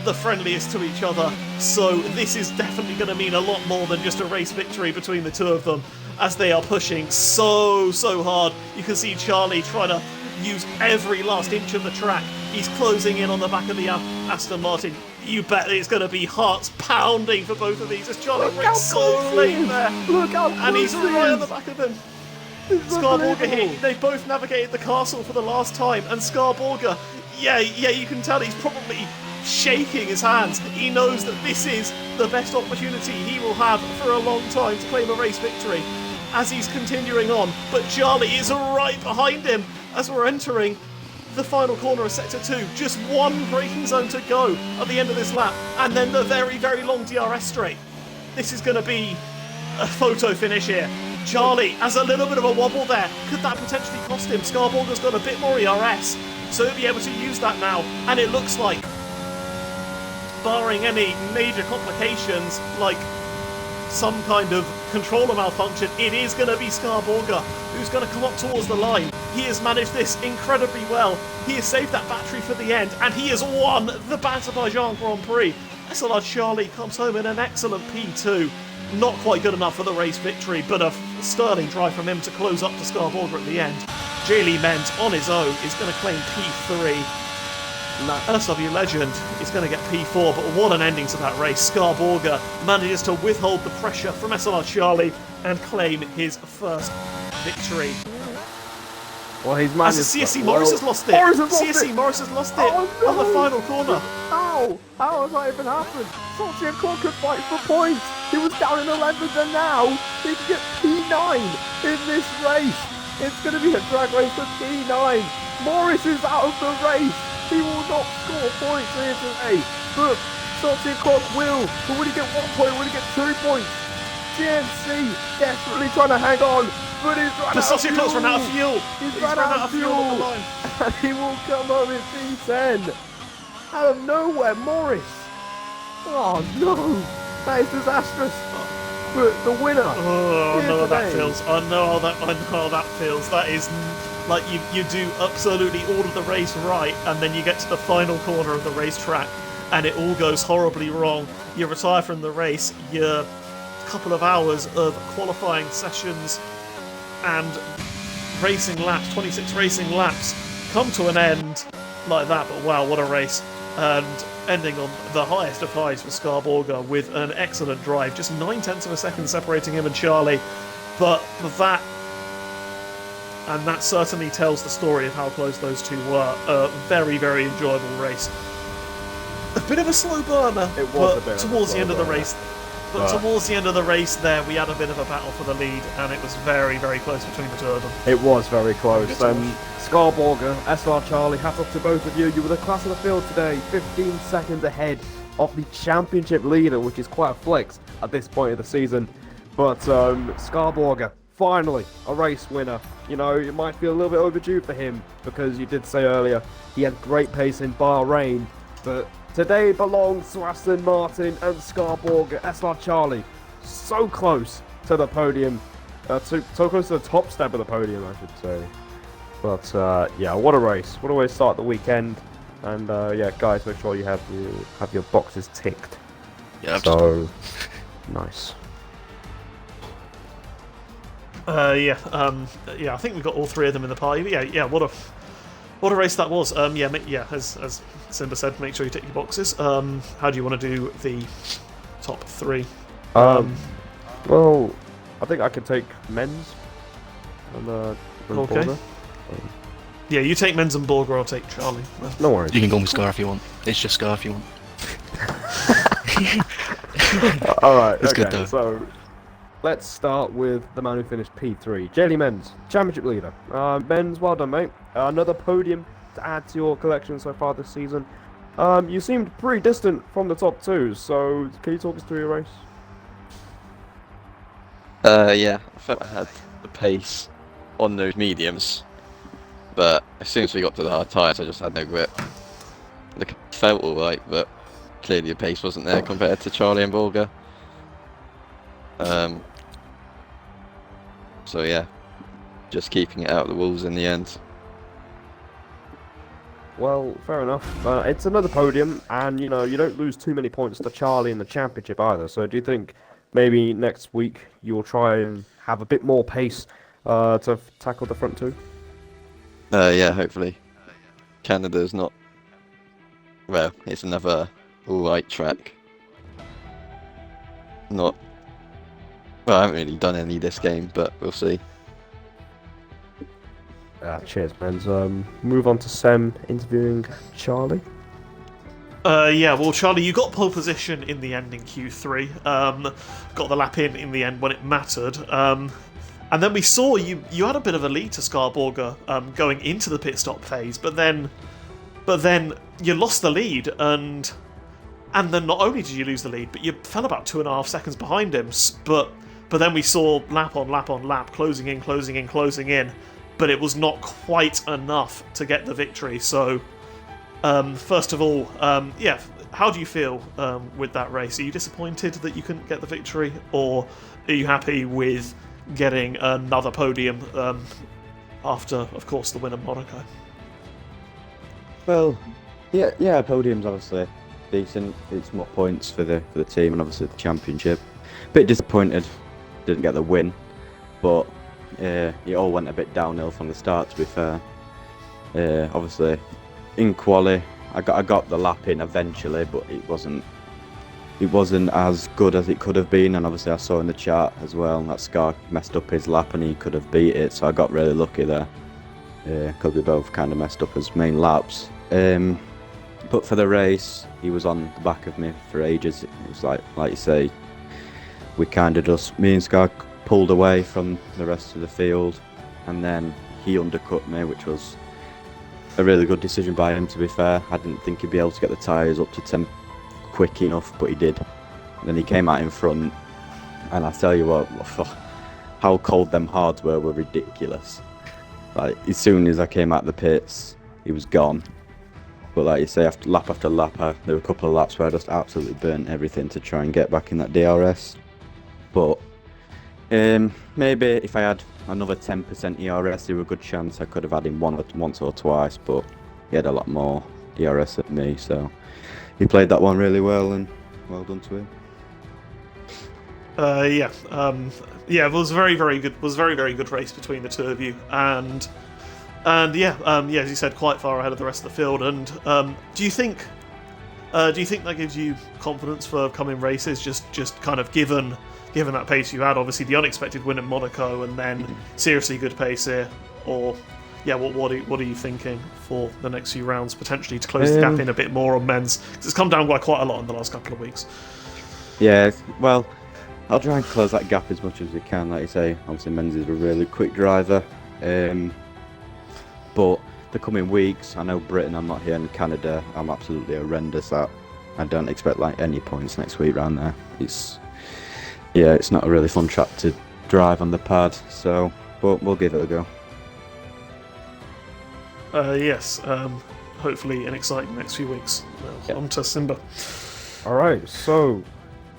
the friendliest to each other, so this is definitely going to mean a lot more than just a race victory between the two of them, as they are pushing so hard. You can see Charlie trying to use every last inch of the track. He's closing in on the back of the Aston Martin. You bet it's going to be hearts pounding for both of these as Charlie breaks so late there. Look how and he's right on the back of them. Scarborger here, they both navigated the castle for the last time, and Scarborger, yeah, you can tell he's probably shaking his hands. He knows that this is the best opportunity he will have for a long time to claim a race victory as he's continuing on. But Charlie is right behind him as we're entering the final corner of Sector 2. Just one braking zone to go at the end of this lap, and then the very long DRS straight. This is going to be a photo finish here. Charlie has a little bit of a wobble there. Could that potentially cost him? Scarborger's got a bit more ERS, so he'll be able to use that now. And it looks like, barring any major complications, like some kind of controller malfunction, it is going to be Scarborger who's going to come up towards the line. He has managed this incredibly well. He has saved that battery for the end, and he has won the Azerbaijan Grand Prix. SLR Charlie comes home in an excellent P2. Not quite good enough for the race victory, but a sterling drive from him to close up to Scarborger at the end. J-Lee Ment on his own is going to claim P3. SW Legend is going to get P4, but what an ending to that race. Scarborger manages to withhold the pressure from SLR Charlie and claim his first victory. Well, he's managed. As CSC Morris has lost it. CSC Morris has lost it on the final corner. How? How has that even happened? Salty could fight for points. He was down in 11th, and now he can get P9 in this race. It's going to be a drag race for P9. Morris is out of the race. He will not score points here today. But Salty will. But will he get 1 point? Will he get 2 points? GNC desperately trying to hang on. but he's run Pistacio's run out of fuel. He's run out of fuel on the line. and he will come home in P10. Out of nowhere, Morris. Oh no, that is disastrous. But the winner. Oh, I know how that today. feels. I know how that feels. That is like you do absolutely all of the race right, and then you get to the final corner of the racetrack, and it all goes horribly wrong. You retire from the race. Your couple of hours of qualifying sessions and racing laps, 26 racing laps, come to an end like that. But wow, what a race! And ending on the highest of highs for Scarborger with an excellent drive, just 9/10 of a second separating him and Charlie. But that certainly tells the story of how close those two were. A very, very enjoyable race. A bit of a slow burner, It was but a bit towards of a the end of the slow race. But towards the end of the race there, we had a bit of a battle for the lead, and it was very, very close between the two of them. It was very close. Good to watch. Scarborger, SLR Charlie, hats off to both of you. You were the class of the field today, 15 seconds ahead of the championship leader, which is quite a flex at this point of the season. But Scarborger, finally a race winner. You know, it might feel a little bit overdue for him because you did say earlier he had great pace in Bahrain, but today belongs to Aston Martin and Scarborger. SLR Charlie, so close to the podium, so close to the top step of the podium, I should say. But yeah, what a race! What a way to start the weekend. And yeah, guys, make sure you have your boxes ticked. Yeah, So nice. Yeah, I think we got all three of them in the party. But yeah, what a race that was. Yeah, as Simba said, make sure you tick your boxes. How do you want to do the top three? Well, I think I can take men's. And, Okay. Border. Yeah, you take Menz and Borger, I'll take Charlie. No worries. you can go with Scar if you want. It's just Scar if you want. All right. It's okay, good though. So let's start with the man who finished P3, Jelly Menz, championship leader. Menz, well done, mate. Another podium to add to your collection so far this season. You seemed pretty distant from the top two, so can you talk us through your race? Yeah, I felt I had the pace on those mediums, but as soon as we got to the hard tyres, I just had no grip. It felt alright, but clearly the pace wasn't there compared to Charlie and Borger. So yeah, just keeping it out of the walls in the end. Well, fair enough. It's another podium, and you know you don't lose too many points to Charlie in the championship either. So do you think maybe next week you'll try and have a bit more pace to tackle the front two? Yeah, hopefully. Canada's not. Well, it's another alright track. Not. Well, I haven't really done any this game, but we'll see. Cheers, man. Move on to Sem interviewing Charlie. Yeah, well, Charlie, you got pole position in the end in Q3. Got the lap in the end when it mattered. And then we saw you had a bit of a lead to Scarborger going into the pit stop phase, but then you lost the lead, and then not only did you lose the lead, but you fell about 2.5 seconds behind him. But then we saw lap on lap on lap, closing in, but it was not quite enough to get the victory. So, first of all, yeah, how do you feel with that race? Are you disappointed that you couldn't get the victory, or are you happy with getting another podium after, of course, the win at Monaco? Well, yeah, podium's obviously decent. It's more points for the team and obviously the championship. Bit disappointed, didn't get the win, but it all went a bit downhill from the start. To be fair, obviously in quali, I got the lap in eventually, but it wasn't as good as it could have been. And obviously I saw in the chart as well that Scar messed up his lap and he could have beat it, so I got really lucky there. Because we both kind of messed up his main laps. But for the race, he was on the back of me for ages. It was like you say, we kind of just, me and Scar pulled away from the rest of the field, and then he undercut me, which was a really good decision by him, to be fair. I didn't think he'd be able to get the tyres up to temp quick enough, but he did. And then he came out in front, and I tell you what, how cold them hards were ridiculous. Like, as soon as I came out the pits, he was gone. But like you say, after lap, there were a couple of laps where I just absolutely burnt everything to try and get back in that DRS. But maybe if I had another 10% ERS, there was a good chance I could have had him once or twice, but he had a lot more ERS than me, so he played that one really well, and well done to him. Yeah, it was very, very good. Was very, very good race between the two of you, and as you said, quite far ahead of the rest of the field. And do you think that gives you confidence for upcoming races? Just kind of given that pace you had, obviously the unexpected win at Monaco, and then seriously good pace here, or what are you thinking for the next few rounds, potentially to close the gap in a bit more on men's? 'Cause it's come down by quite a lot in the last couple of weeks. Yeah, well, I'll try and close that gap as much as we can. Like you say, obviously men's is a really quick driver. But the coming weeks, I know Britain, I'm not here, in Canada, I'm absolutely horrendous at. I don't expect like any points next week round there. It's not a really fun track to drive on the pad, so but we'll give it a go. Yes, hopefully an exciting next few weeks. On to Simba. Alright, so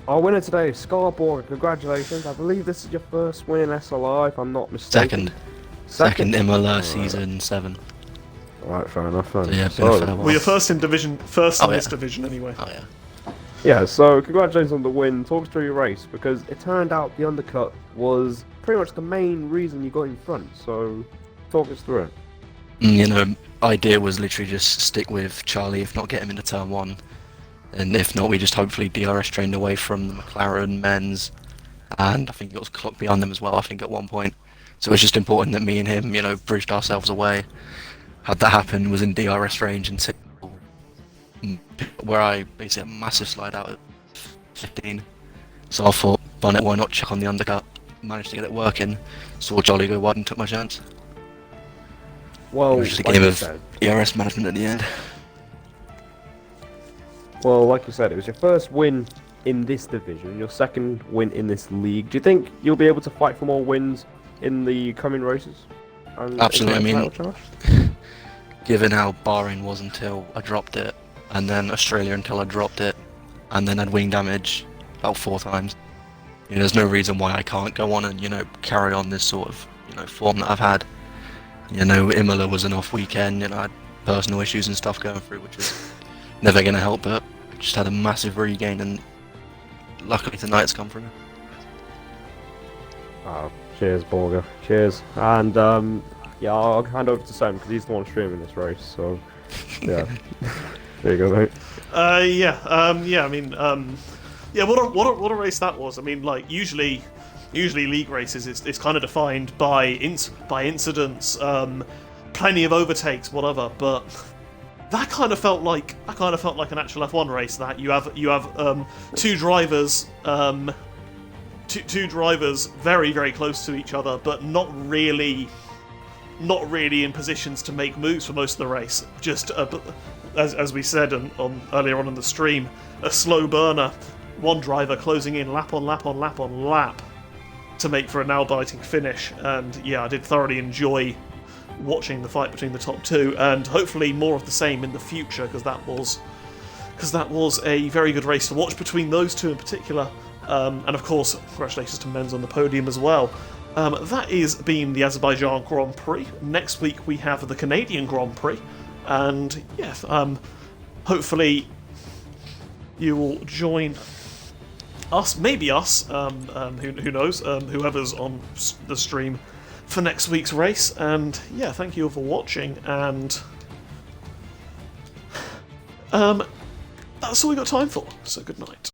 our winner today, Scarborough, congratulations. I believe this is your first win in SLR, if I'm not mistaken. Second Imola season 7. Alright, fair enough. So, yeah, Well, you're first in division, this division anyway. Oh yeah. Yeah, so congratulations on the win. Talk us through your race, because it turned out the undercut was pretty much the main reason you got in front, so talk us through it. You know, idea was literally just stick with Charlie, if not get him into turn 1. And if not, we just hopefully DRS trained away from the McLaren men's, and I think it was clocked behind them as well, I think at one point. So it's just important that me and him, you know, bridged ourselves away. Had that happen, was in DRS range until where I basically had a massive slide out at 15. So I thought, Bonnet, why not check on the undercut? Managed to get it working, saw Jolly go wide and took my chance. Well, It was just a like game you of said, ERS management at the end. well, like you said, it was your first win in this division, your second win in this league. Do you think you'll be able to fight for more wins in the coming races? Absolutely, I mean, given how Bahrain was until I dropped it, and then Australia until I dropped it, and then had wing damage about 4 times. You know, there's no reason why I can't go on and, you know, carry on this sort of, you know, form that I've had. You know, Imola was an off weekend, and I had personal issues and stuff going through, which is never going to help, but just had a massive regain, and luckily tonight's come through. Cheers, Borger. Cheers. And I'll hand over to Sam because he's the one streaming this race. So yeah, there you go, mate. What a race that was. I mean, like usually league races, it's kind of defined by incidents, plenty of overtakes, whatever. But that kind of felt like an actual F1 race. That you have two drivers. Two drivers very, very close to each other, but not really in positions to make moves for most of the race. Just as we said earlier on in the stream, a slow burner, one driver closing in lap on lap on lap on lap to make for a nail-biting finish. And yeah, I did thoroughly enjoy watching the fight between the top two, and hopefully more of the same in the future, because that was a very good race to watch between those two in particular. And of course, congratulations to Menz on the podium as well. That is been the Azerbaijan Grand Prix. Next week we have the Canadian Grand Prix, and yes, hopefully you will join us, maybe us, who knows, whoever's on the stream for next week's race. And yeah, thank you all for watching, and that's all we got time for, so good night.